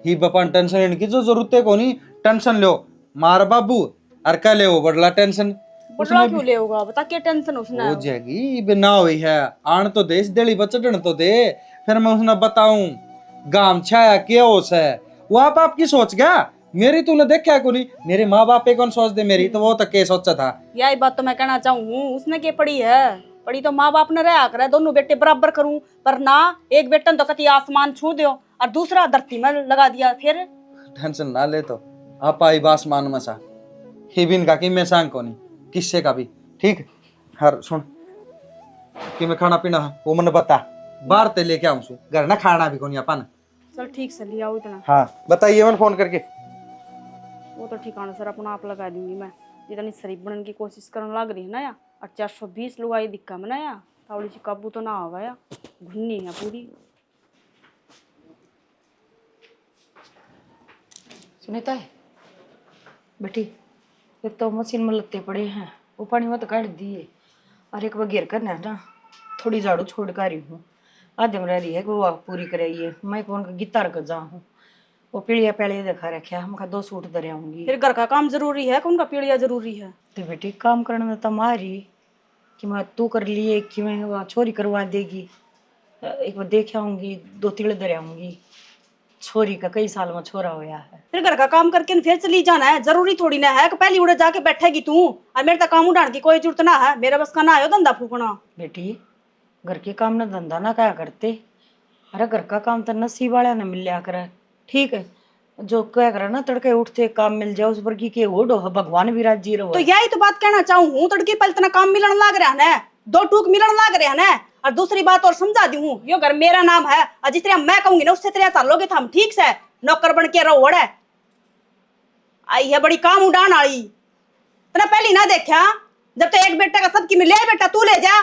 ही बपान टेंशन इनकी जो जरूरत है कोनी। टेंशन लो मार बाबू, और क्या ले वो बड़ला टेंशन बटला क्यों ले होगा, बता क्या टेंशन उसने। हो जाएगी बिना हुई है। आन तो दे, इस देली बचड़न तो दे, फिर मैं उसने बताऊं गाम छाया क्या होश है। वो आपकी सोच गया, मेरी तूने देखा को नहीं। मेरे माँ बाप कौन सोच दे मेरी, तो वो तो के सोचा था। यही बात तो मैं कहना चाहूँ, उसने क्या पढ़ी है। पढ़ी तो माँ बाप ने रहा करे, दोनों बेटे बराबर करूं, पर ना एक बेटन तो कति आसमान छू दियो और दूसरा धरती में लगा दिया। फिर टेंशन ना ले, तो आप आई बासमान में सा ही बिन का कि मैं सांग को नहीं किससे का भी ठीक। हर सुन कि मैं खाना पीना वो मैंने बता, बाहर ते लेके आऊं सु, घर ना खाना भी कोनी अपन। चल ठीक से लिया इतना। हाँ बताइए मैं फोन करके। वो तो ठिकाना सर अपना आप लगा दूंगी मैं। जितनी शरीफ बनने की कोशिश करने लग रही है ना या, और 420 लुगाई दिक्का में ना या, थोड़ी सी काबू तो ना होगा या, घुन्नी है पूरी। सुनीता है बेटी, एक तो मशीन में लत्ते पड़े हैं, वो पानी में तो काट दिए, और एक बार घेर करना है ना, थोड़ी झाड़ू छोड़ कर रही हूँ। आधम रह रही है कि वो पूरी कराइए। मैं कौन का गिटार कर जाऊँ, वो पीढ़िया पहले देखा रखा, हम 2 सूट दे आऊंगी। फिर घर का काम जरूरी है, कौन का पीढ़िया जरूरी है। तो बेटी काम करने में तुम्हारी कि मैं तू कर लिए कि मैं वह छोरी करवा देगी। एक बार देख आऊंगी, 2 तिल दे आऊंगी। छोरी का कई साल में छोरा होया है। फिर घर का काम करके फिर चली जाना है, जरूरी थोड़ी ना है कि पहली उड़े जाके बैठेगी तू। और मेरे तक काम उड़ाने की कोई जरूरत ना है, मेरा बस का ना आयो धंधा फूकना। बेटी घर के काम ना धंधा ना क्या करते, अरे घर का काम तो नसीब वाला ने मिल लिया करे। ठीक है, जो क्या करे ना तड़के उठते काम मिल जाए, उस पर की ओढ़ो है, भगवान भी राजी रहो। तो यही तो बात कहना चाहूँ, तड़के पल इतना काम मिलन लग रहा है, 2 टूक मिलन लग रहे हैं। और दूसरी बात और समझा दी हूँ, यो घर मेरा नाम है, और जिस तरह मैं कहूंगी ना उससे तरह चलोगे तो हम ठीक से नौकर बन के रहो। है आई है बड़ी काम उड़ान वाली, तना पहली ना देखा। जब तो एक बेटा का सबकी मिले, बेटा तू ले जा,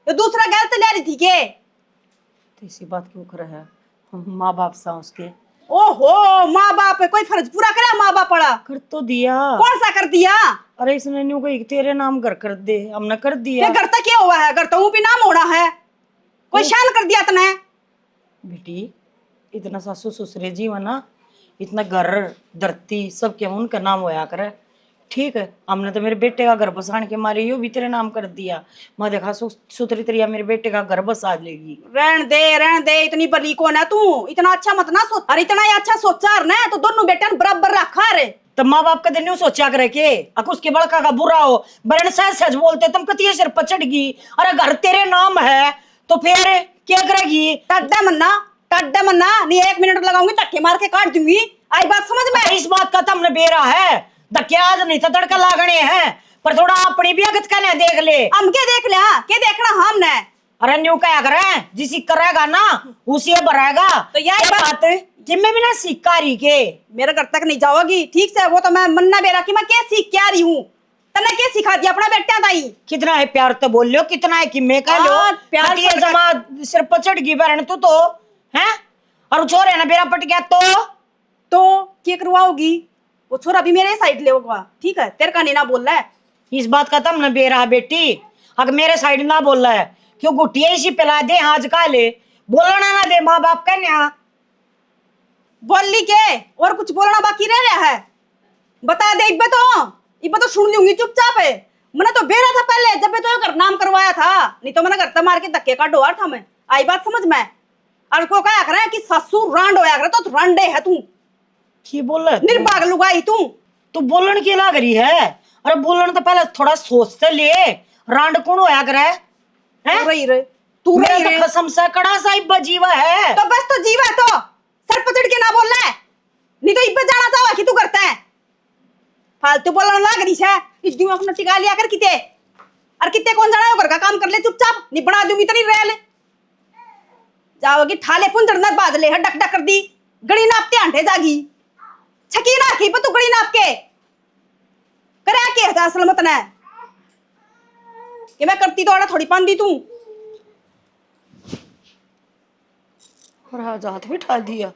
तो दूसरा गैर तो ले रही थी के। तो इसी बात क्यों कर है, माँ बाप सा उसके। ओहो माँ बाप कोई फर्ज पूरा करे, माँ बाप पड़ा कर तो दिया। कौन सा कर दिया। अरे इसने न्यू को तेरे नाम घर कर दे, हमने कर दिया। घर तक क्या हुआ है, घर तो भी नाम होना है, कोई शान कर दिया तने। बेटी इतना सासू ससुरे जीवन ना, इतना घर धरती सब क्या उनका नाम होया करे। ठीक है, हमने तो मेरे बेटे का घर बसाने के मारे यो भी तेरे नाम कर दिया। मैं देखा सुतरी तरिया मेरे बेटे का घर बसा लेगी। रहन दे, इतनी बली कौन है तू, इतना अच्छा मत ना सोच। अरे इतना ही अच्छा सोचा ना तो दोनों बेटे बराबर रखा रे। तो माँ बाप का दिन सोचा करे के अक उसके बड़का का बुरा हो, बरन सच सच बोलते तुम कतिये सिर पर चढ़ गई। अरे घर तेरे नाम है तो फिर क्या करेगी। टड्डा मन्ना नहीं, 1 मिनट लगाऊंगी धक्के मार के काट दूंगी। आई बात समझ में। इस बात का तुमने बेरा है, धक्के आज नहीं तो तड़का लागने हैं, पर थोड़ा अपनी भी अगत का देख ले। हम क्या देख लिया, क्या देखना हमने। अरे न्यू क्या करे, जिसी करेगा ना उसी भरेगा। तो यही बात जिम्मे भी ना सिक्का रही के मेरे घर तक नहीं जाओगी ठीक से। वो तो मैं मन्ना बेरा की मैं क्या सीख क्या रही हूँ, तने क्या सिखा दिया अपना बेटा ताई। कितना है प्यार तो बोल लो, कितना है कि मैं कह लो प्यार ये जमा सिर पर चढ़ गई बहन तू तो है, और छोरे ना बेरा पट गया तो क्या करवाओगी। वो छोरा भी मेरे साइड ले होगा, ठीक है, तेरे का नहीं ना बोल रहा है। इस बात का तुमने बेरा बेटी, अगर मेरे साइड ना बोल रहा है क्यों गुटिया इसी पिला दे आज का ले, बोलना ना दे माँ बाप का न्या। बोल ली के और कुछ बोलना बाकी रह रहा है? बता दे इब्बे तो सुन लूंगी चुपचाप है। मैंने तो बेरा था पहले जब मैं तो घर नाम करवाया था, नहीं तो मैंने घर तो मार के धक्के का डोर था। मैं आई बात समझ में। और को कहा करे कि ससुर रांड होया करे तो रांडे है तू, की बोल रहा निर्भाग लुगाई तू। तू बोलन की लाग रही है? अरे बोलन तो पहले थोड़ा सोचते ले, रांड कौन होया करे हैं? तू रही रे, तू रही रे। तो कसम से कड़ा सा इब्बा जीवा है। तो बस तो जीवा है तो सर पचड़ के ना बोल रहा है, नहीं तो इब्बे जाना चाहो कि तू करता है। फालतू बोलना लाग रही है, इस दिमाग में टिका लिया कर किते। और किते कौन जाना है घर का काम कर ले चुपचाप, नहीं बना दूंगी इतनी रेल जाओगी ठाले पुंजर न बाज ले डक डक कर दी। गड़ी नापते आंटे जागी छकी ना की तू गड़ी नाप के करे के है असल मत ना कि मैं करती तो आड़ा थोड़ी पांदी तू। और आज हाथ बिठा दिया,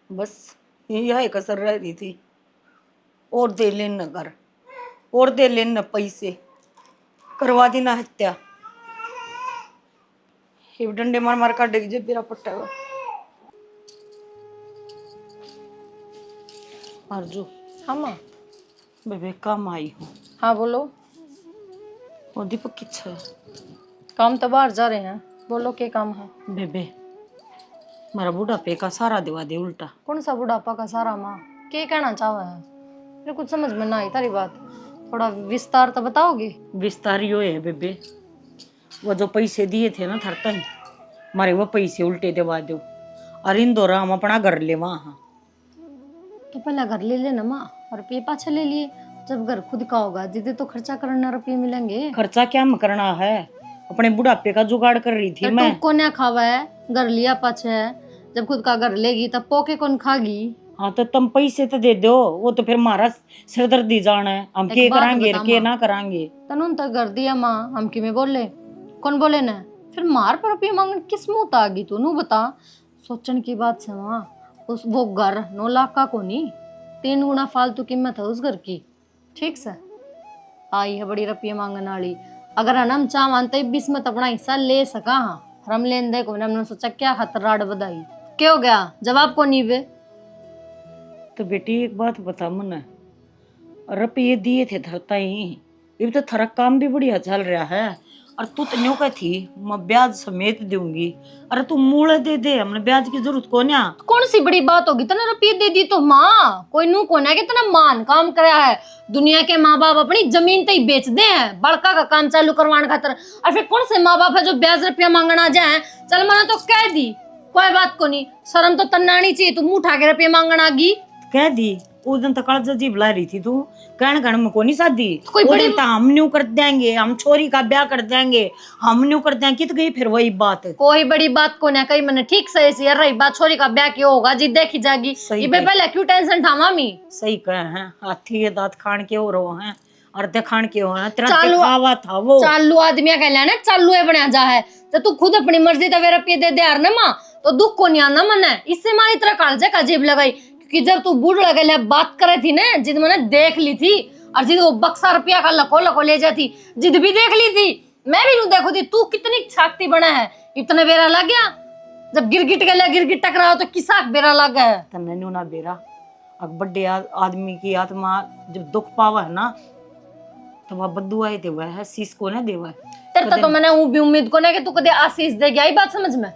बस यही कसर रह रही थी। और दे लेन न घर, और दे लेन न पैसे, करवा दी ना हत्या। ये डंडे मार मार काट देगी जब मेरा पट्टा हुआ। अर्जू हाँ माँ। बेबे काम आई हूँ। हाँ बोलो। और दीपक किच्छा है? काम तो बाहर जा रहे हैं, बोलो क्या काम है? बेबे मेरा बुढ़ापे का सारा दिवा दे उल्टा। कौन सा बुढ़ापा का सारा माँ? क्या कहना चाहा है? मेरे कुछ समझ में ना आई तारी बात, थोड़ा विस्तार तो बताओगे? विस्तार यो है बेबे, वो जो पैसे दिए थे ना थरतन, मारे वो पैसे उल्टे दिवा दो और इन दौरा हम अपना घर ले वहाँ। तो पहले घर ले लेना माँ, और रुपये पाछे ले लिए। जब घर खुद का होगा जिदे तो खर्चा करना रुपये मिलेंगे। खर्चा क्या करना है, अपने बुढ़ापे का जुगाड़ कर रही थी मैं। को ना खावा है, घर लिया पाछे है, जब खुद का घर लेगी तब पोके कौन खागी? हाँ तो तुम पैसे तो दे दो, वो तो फिर हमारा सिरदर्दी जाना है, हम के करांगे के ना करांगे। तनुन तक घर दिया माँ, हम कि में बोले कौन बोले ना, फिर मार पर रुपये मांगने किस मुँह आ गई तू? नू बता, सोचने की बात से माँ, उस वो घर 9 लाख का को नहीं, 3 गुना फालतू कीमत है उस घर की। ठीक से आई है बड़ी रुपये मांगने वाली। अगर हम चाह मानते 20 में अपना हिस्सा ले सका, हाँ हम लेन दे को हमने सोचा क्या खातर राड बधाई, क्या हो गया? जवाब को नहीं वे। तो बेटी एक बात बता मन, रुपये दिए थे धरता ही, ये तो थरा काम भी बढ़िया चल रहा है, और तू तो न्यू का थी मैं ब्याज समेत दूंगी। अरे तू मूल दे दे, हमने ब्याज की जरूरत को ना। कौन सी बड़ी बात होगी, तना रुपये दे दी तो माँ, कोई नू कोना के तना मान काम कराया है। दुनिया के माँ बाप अपनी जमीन तो ही बेच दे हैं बड़का का काम चालू करवाने खातर, और फिर कौन से माँ बाप है जो ब्याज रुपया मांगना जाए? चल मना तो कह दी, कोई बात को नहीं, शर्म तो तन्ना नहीं चाहिए, तू मुंह उठा के रुपये मांगना गी। कह दी उस दिन तक जी बुला रही थी तू, कहने कहने में को नहीं शादी, कोई बड़ी हम न्यू कर देंगे, हम छोरी का ब्याह कर देंगे, हम न्यू कर देंगे। कित गई फिर वही बात, कोई बड़ी बात को ना कही मैंने। ठीक से ऐसी रही बात, छोरी का ब्याह क्यों होगा जी देखी जाएगी। ये पहले क्यों टेंशन था मामी? सही कहे हैं, हाथी के दांत खान के हो रहे हैं और खान के हो हैं, तेरा दिखावा था वो। चालू आदमी कह लेना चालू है बना जा है, तो तू खुद अपनी मर्जी तो रुपये दे दे यार ना माँ, तो दुख को नहीं आना मन है। इससे मारी तरह कालजे का जेब लगाई, क्योंकि जब तू बूढ़ लगे बात करे थी ना, जिद मैंने देख ली थी, और जिद वो बक्सा रुपया का लको लको ले जाती, जिद भी देख ली थी, मैं भी नू देखो थी। तू कितनी शक्ति बना है, इतना बेरा लग गया। जब गिरगिट गया गिरगिट टकराओ तो किसा बेरा लग गया है? तन्ने नू ना बेरा, अब बड़े आदमी की आत्मा जब दुख पावा है ना, तो वह बद्दुआ ही देवा है, शीश को ना देवा है। तेरे तो मैंने भी उम्मीद को ना कि तू कदे आशीष देगी, आई बात समझ में?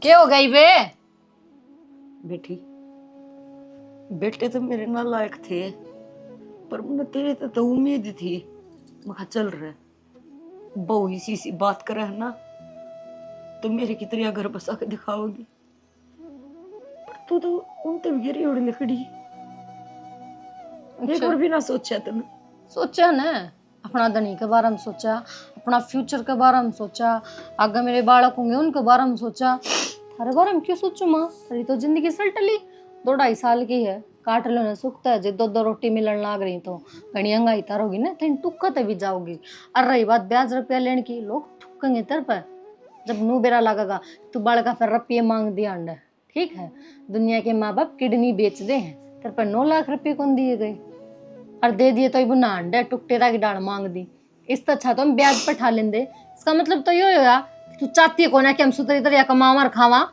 क्या हो गई बे? बेटी बेटे तो मेरे ना लायक थे, पर मुझे तेरे तो उम्मीद थी। मैं चल रहा बहु इसी सी बात करे है ना, तो मेरे की तरह घर बसा के दिखाओगी, पर तू तो उन ते गिरी उड़ लकड़ी। एक बार भी ना सोचा तुमने? सोचा ना, अपना धनी के बारे में सोचा, अपना फ्यूचर के बारे में सोचा, आगे मेरे बालक होंगे उनके बारे में सोचा। थारे बारे में क्यों सोचू माँ? तेरी तो जिंदगी सलटली 2-2.5 साल की है, काट लो ना सुखता है, जो 2-2 रोटी मिलन लाग रही तो घनी अंगाई तारोगी ना, तेन टुक्का भी जाओगी। और रही बात ब्याज रुपया लेने की, लोग ठुकेंगे तेरे पर जब नू बेरा लगेगा तू बालका फिर रुपये मांग दिया अंडा। ठीक है, दुनिया के माँ बाप किडनी बेच दे हैं, तेरे पर 9 लाख रुपये कौन दिए गए, और दे दिए तो बुना अंडे टुकटेरा की डाल मांग दी। इससे अच्छा तो हम ब्याज पर ठा लेंगे। इसका मतलब तो ये होगा कि तू चाहती है कोना कि हम सुतरी तरह कमा और खावा।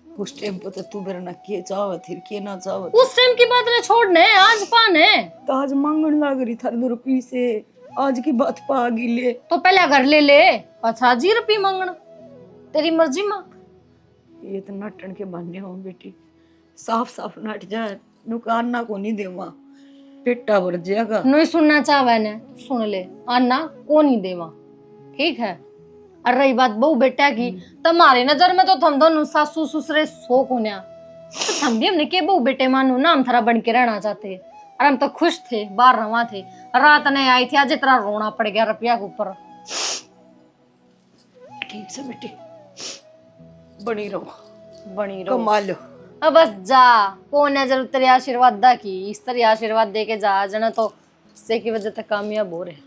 उस टाइम पे तो तू मेरा ना किए चाहत फिर किए ना चाहत। उस टाइम की बात ने छोड़ने आज पाने तो आज मांगन लाग रही थारे 2 रुपये से, आज की बात पा गिले। तो पहले घर ले ले 50 रुपये मांगना, तेरी मर्जी मां। ये तो नाटन के बहाने हो बेटी, साफ साफ नाट जाए नुकान ना को नहीं देवा, पेटा भर जाएगा। नहीं सुनना चाहवे ने सुन ले, आना को नहीं देवा, ठीक है। और रही बात बहू बेटा की, तुम्हारी नजर में तो थम दोनों सासू ससुरे सो कोन्या, तो थम भी हमने के बहू बेटे मानो ना हम थारा बन के रहना चाहते। और हम तो खुश थे, बाहर रवा थे, रात ने आई थी आज इतना रोना पड़ गया रुपया के ऊपर। ठीक से बेटी, बनी रहो बनी रहो, कमा लो। अब बस जा, कौन है जरूर तेरे आशीर्वाद दा की, इस तरह आशीर्वाद दे के जा जना तो इससे की वजह तक कामयाब हो रहे।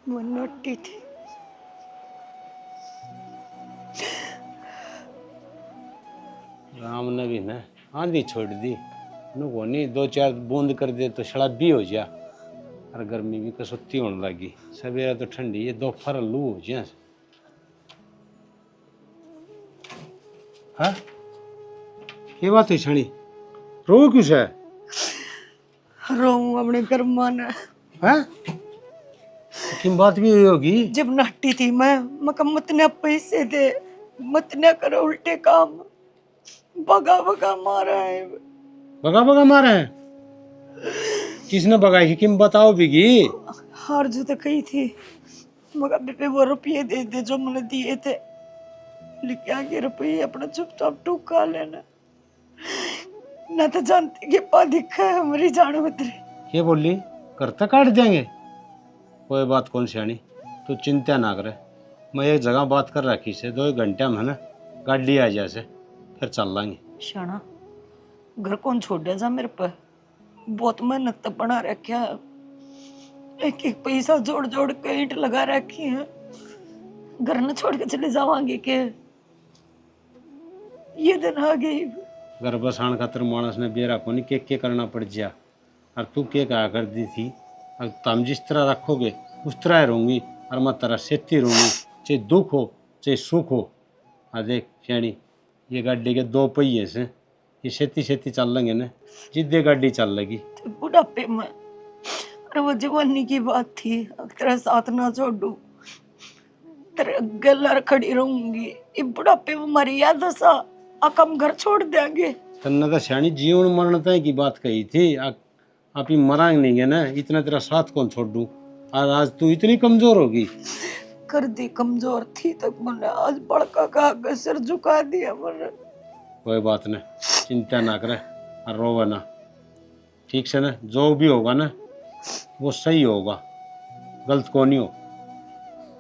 वो नोटी थी, राम ने भी ना आंधी छोड़ दी, नुको नहीं 2-4 बूंद कर दे तो शराबी हो जा। और गर्मी भी कसुत्ती होने लगी, सवेरा तो ठंडी है, दोपहर लू हो जाए। हाँ ये बात है छणी, रो क्यों है? रहूं अपने घर माना। हाँ किम बात भी हुई होगी? जब नाटी थी मैं कहा मत न पैसे दे, मत न करो उल्टे काम, बगा बगा मारा है। बगा बगा मारा है? किसने बगाई? किम बताओ बिगी। हार जो तो कही थी, मगर बेटे वो रुपये दे दे जो मैंने दिए थे, लेके आगे रुपये अपना चुपचाप टूका लेना, ना तो जानती के पा दिखा है हमारी जान उतरे। ये बोली करता काट देंगे? कोई बात कौन सियानी, तू चिंता ना करे, मैं एक जगह बात कर रखी से 2 घंटे में ना गाड़ी आ जाए फिर चल लाएंगे। शाना घर कौन छोड़ दे जा मेरे पर, बहुत मेहनत तो बना रखा, एक एक पैसा जोड़ जोड़ के ईंट लगा रखी है, घर न छोड़ के चले जावांगे के? ये दिन आ गई। घर बसाण खातर मानस ने बेरा को नहीं के करना पड़ जा। और तू के कहा कर दी थी, और तुम जिस तरह रखोगे उस तरह रहूंगी, और मैं तरह सेती रहूंगी, चाहे दुख हो चाहे सुख हो। आ देख श्याणी, ये गाड़ी के 2 पहिए से, ये सेती सेती चल लेंगे ना, जिद्दे गाड़ी चल लगी। तो बुढ़ापे में, अरे वो जवानी की बात थी, तेरा साथ ना छोड़ू, तेरे गला खड़ी रहूंगी। ये बुढ़ापे में हमारी याद सा हम घर छोड़ देंगे। तन्ना तो श्याणी जीवन मरण तय की बात कही थी, आप ही मरांग नहीं गए ना, इतना तेरा साथ कौन छोड़ दूं। और आज तू इतनी कमजोर होगी। कर दी कमजोर थी तक मैंने, आज बड़का का सिर झुका दिया मैंने। कोई बात नहीं, चिंता ना करे और रोवे ना, ठीक से ना, जो भी होगा ना वो सही होगा, गलत को नहीं हो।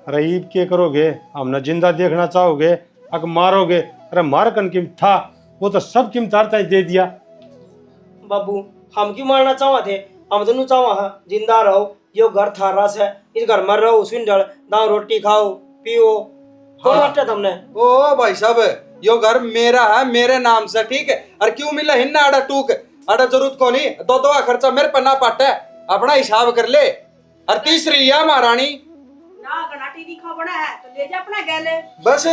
अरे ईब के करोगे, हमने जिंदा देखना चाहोगे, अगर मारोगे, अरे मार कन कीमत था, वो तो सब कीमत दे दिया। बाबू हम क्यों मारना चाहवा थे, हम दोनों चाहवा है जिंदा रहो, यो घर थारा से, इस घर में रहो, सुंदर दाल रोटी खाओ पियो, कौन बांटा तुमने? ओ भाई साहब, यो घर मेरा है, मेरे नाम से, ठीक है। और क्यों मिला हिन्ना आड़ा टूक, आड़ा जरूरत को नहीं, 2 का खर्चा मेरे पर ना पाटे, अपना हिसाब कर ले। और तीसरी या महारानी ना गनाटी नहीं खा बड़ा है तो ले जा अपना गैले। बस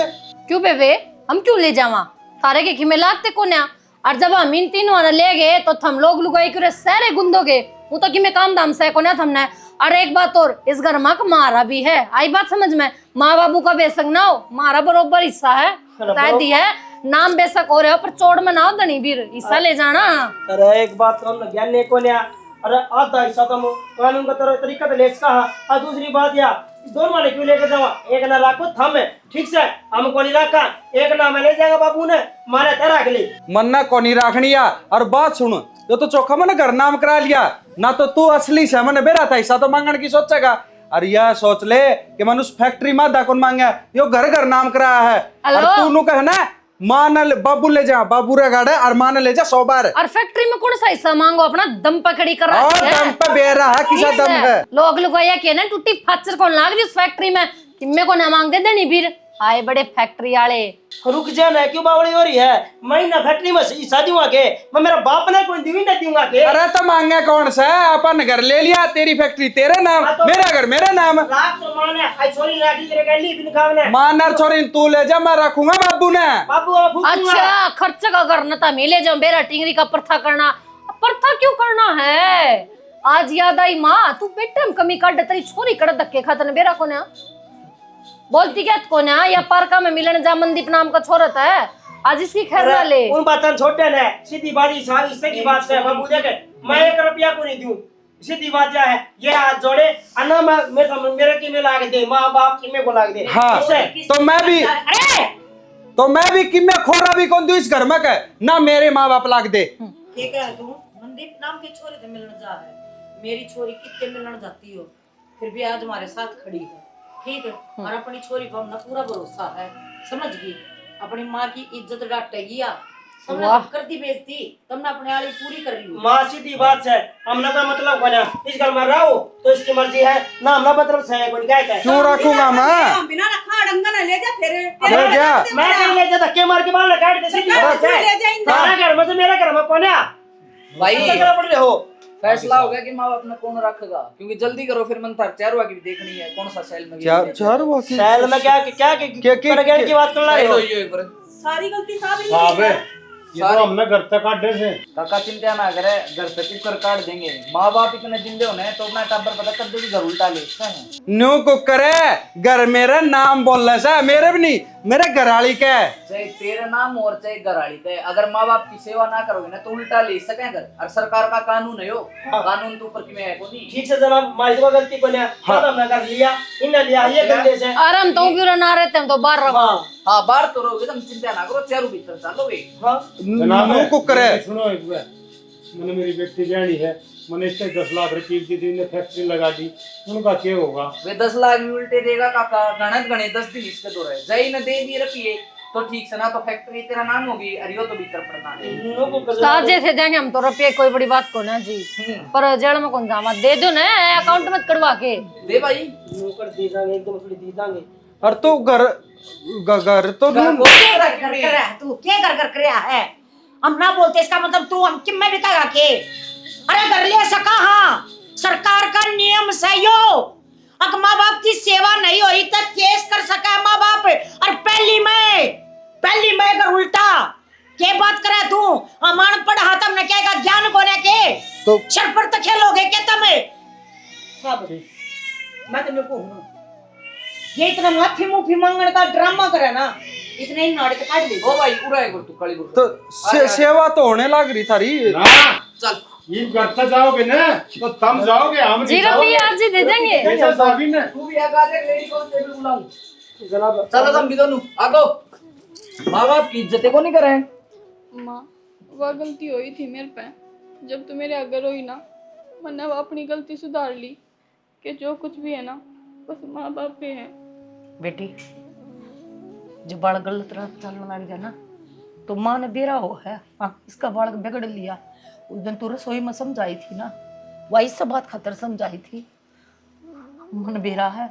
क्यों बेबे, हम क्यों ले जावा, थारे के खिमे लागते कोन्या। और जब हम इन तीनों ने ले गए तो थम लोग लुगाई करे सारे गुंदोगे, वो तो कि मैं काम दाम से कोन्या थमने। और एक बात और, इस घर माँ का मारा भी है, आई बात समझ में, माँ बाबू का बेशक ना हो, मारा बरोबर हिस्सा है, बता दी है, नाम बेशक हो रहे हो पर चोड़ में ना हो धनी वीर, हिस्सा ले जाना। अरे एक बात तो हम ज्ञान ने को लिया, अरे आधा हिस्सा तुम कानून का तरीका तो लेस कहा, और दूसरी बात या दोनों वाले क्यों लेके जावा, एक ना लाखो थम है, ठीक से हम को नहीं रखा, एक ना मैं ले जाएगा बाबू ने, मारे तेरा के लिए मन्ना को नहीं रखनी या। और बात सुन, जो तो चौखा मैंने घर नाम करा लिया ना, तो तू असली से मैंने बेरा था हिस्सा तो मांगने की सोचेगा। और यह सोच ले कि मैं उस फैक्ट्री में आधा कौन मांगा, यो घर घर नाम कराया है। और तू नु कहना मां ने बाबू ले जा, बाबू रे गाड़े, और मां ने ले जा 100 बार। और फैक्ट्री में कौन सा हिस्सा मांगो, अपना दम पकड़ी कर और दम पे बेरा है, किसा दम है। लोग लुगाया के ना टूटी फच्चर कौन लाग रही उस फैक्ट्री में, कि मेरे को ना मांगते देनी फिर आए बड़े फैक्ट्री वाले। रुक जा ना, क्यों बावड़ी हो रही है? मैं ना फैक्ट्री में शादी हुआ के मैं मेरा बाप ने कोई दी ना दूंगा के। अरे तो मांगे कौन सा? अपन घर ले लिया, तेरी फैक्ट्री तेरे नाम, मेरा घर मेरा नाम। रात तो माने आई छोरी राखी तेरे गली बिन खावने। मानर छोरी तू ले जा, मैं रखूंगा बाबू ने। बाबू अच्छा खर्च का करना था मिले जब मेरा टिंगरी का प्रथा करना। प्रथा क्यों करना है? आज याद आई माँ, तू बेटे हम कमी काट तेरी छोरी कड़ धक्के खातर बेरा को ना बोलती क्या को ना, या पार्का में मिलन जा मनदीप नाम का छोरत है, आज इसकी खैर ना ले। उन बातन छोटे ने सीधी बात इससे की बात है बाबू देख, मैं 1 रुपया को नहीं दूं। सीधी बात क्या है, ये हाथ जोड़े अन्ना मेरे की में लाग दे, माँ बाप की में को लाग दे। हाँ तो मैं भी कि मैं खोरा भी कौन दूं इस घर में कह ना, मेरे माँ बाप लाग दे। ठीक है तू मनदीप नाम की छोरी से मिलने जा है, मेरी छोरी कितने मिलने जाती हो, फिर भी आज हमारे साथ खड़ी है, ठीक है। और अपनी छोरी पर हमने पूरा भरोसा है, समझ गई। अपनी माँ की इज्जत डांटेगी या हमने कर दी बेइज्जती, तुमने अपने वाली पूरी कर ली। माँ सीधी बात है, हमने का मतलब बना इस घर में रहो तो इसकी मर्जी है ना, हमने मतलब से कोई कहता है क्यों रखूंगा मैं? बिना रखा डंगा ना ले जा फिर ले जा। मैं कहीं ले जा धक्के मार के बाल काट दे। सीधी बात है, ले जा इंदा। तारा घर में से मेरा घर में कोन्या भाई क्या पड़ रहे हो? फैसला हो गया कि माँ बाप ने कौन रखेगा, क्योंकि जल्दी करो फिर मन था 4 की भी देखनी है, कौन सा सेल में चार वो की शहर में क्या क्या की बात कर रहे हो? सारी गलती साहब है ये तो हमने घर तक काटे से। काका चिंता ना करे, घर से कुकर काट देंगे। माँ बाप इतने जिंदे होने तो अपना टाबर पता कर दो कि घर उल्टा ले न्यू कुकर है, घर मेरा नाम बोलना सा, मेरे भी नहीं, मेरे घराली का है। चाहे तेरा नाम और चाहे घराड़ी का, अगर माँ बाप की सेवा ना करोगे ना तो उल्टा ले सके घर। और सरकार का कानून है, कानून तो ऊपर की में है को नहीं। ठीक से जनाब, मालिक को गलती को नहीं हमने कर लिया, इन्हें लिया ये गंदे से। आराम तो क्यों ना रहते हम तो बाहर रहो। हाँ बाहर तो रहोगे, तुम चिंता ना करो, चारों भीतर चलोगे। न्यू कुकर है। सुनो एक बार, मैंने मेरी बेटी ब्याणी है, मैंने इससे 10 लाख रुपए की दी, फैक्ट्री लगा दी, उनका क्या होगा? वे 10 लाख भी उल्टे देगा काका, गणित गणे 10 दिन इसके दो रहे जय न दे दिए रुपये तो ठीक से ना, तो फैक्ट्री तेरा नाम होगी, अरियो तो भीतर पड़ना है। ताजे से देंगे हम तो रुपये, कोई बड़ी बात को ना जी, पर जेल में कौन जामा दे दो ना, अकाउंट में कड़वा के दे भाई। नौकर दे देंगे, एकदम थोड़ी दे देंगे। और तो घर तो तू क्या कर रहा है? हम ना बोलते इसका मतलब तू हम किम में बितागा के? अरे कर ले सका, हाँ सरकार का नियम सही हो, अगर माँ बाप की सेवा नहीं हुई तो केस कर सका माँ बाप। और पहली में अगर उल्टा क्या बात करे तू, अमान पढ़ा तुमने क्या ज्ञान कोने के तो सर पर तो खेलोगे क्या तुम्हें? मैं तुम्हें कहूँ ये इतना माफी मांगने का ड्रामा करे ना, इतने ही नाटक काट दे। ओ भाई उड़ा है तू काली बुर तो सेवा तो होने लग रही थारी। चल ये घर तक जाओगे ना तो तब जाओगे, हम जी रुपये आज ही दे देंगे। तू भी आगे आके लेडी कांस्टेबल बुलाऊं जनाब चलो तुम भी दोनों आगो। माँ बाप की इज्जत को नहीं करे। माँ वह गलती हुई थी मेरे पे, जब तू मेरे अगर हुई ना, मैंने अपनी गलती सुधार ली कि जो कुछ भी है ना बस माँ बाप पे है। बेटी जो बालक गलत राह चलने लग जाए ना तो माँ ने बेरा हो है, हाँ इसका बालक बिगड़ लिया। उस दिन तू रसोई में समझाई थी ना, वही सब बात खातर समझाई थी। मन बेरा है,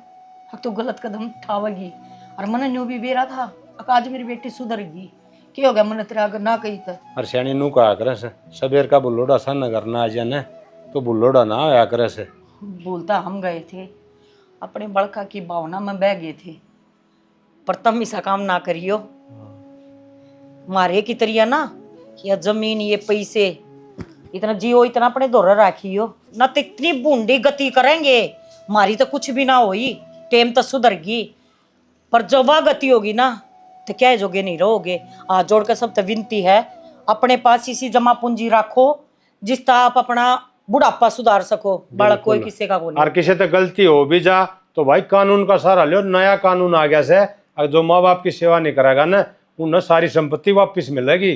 अब तो गलत कदम उठावेगी, और मन न्यू भी बेरा था, अब आज मेरी बेटी सुधरेगी। क्या हो गया मन तेरा अगर ना कही तो? और सियाणी नू कहा करे से सबेर का बुल्लोड़ा सा न करना आ जाने तो बुल्लोड़ा ना आया करे से। बोलता हम गए थे, अपने बड़का की भावना में बह गए थे, पर तुम ऐसा काम ना करियो। मारे की तरिया ना कि जमीन ये पैसे इतना जियो, इतना अपने दौरा राखियो ना, तो इतनी बूंदी गति करेंगे मारी तो कुछ भी ना होई, टेम तो सुधरगी, पर जब वह गति होगी ना तो क्या जोगे नहीं रहोगे। हाथ जोड़ कर सब तो विनती है, अपने पास इसी जमा पूंजी रखो जिसता आप अपना बुढ़ापा सुधार सको। बालक कोई किसी का को नहीं। और किसी से गलती हो भी जा तो भाई कानून का सहारा लो, नया कानून आ गया से, और जो माँ बाप की सेवा नहीं करेगा ना उन्हें सारी संपत्ति वापस मिलेगी।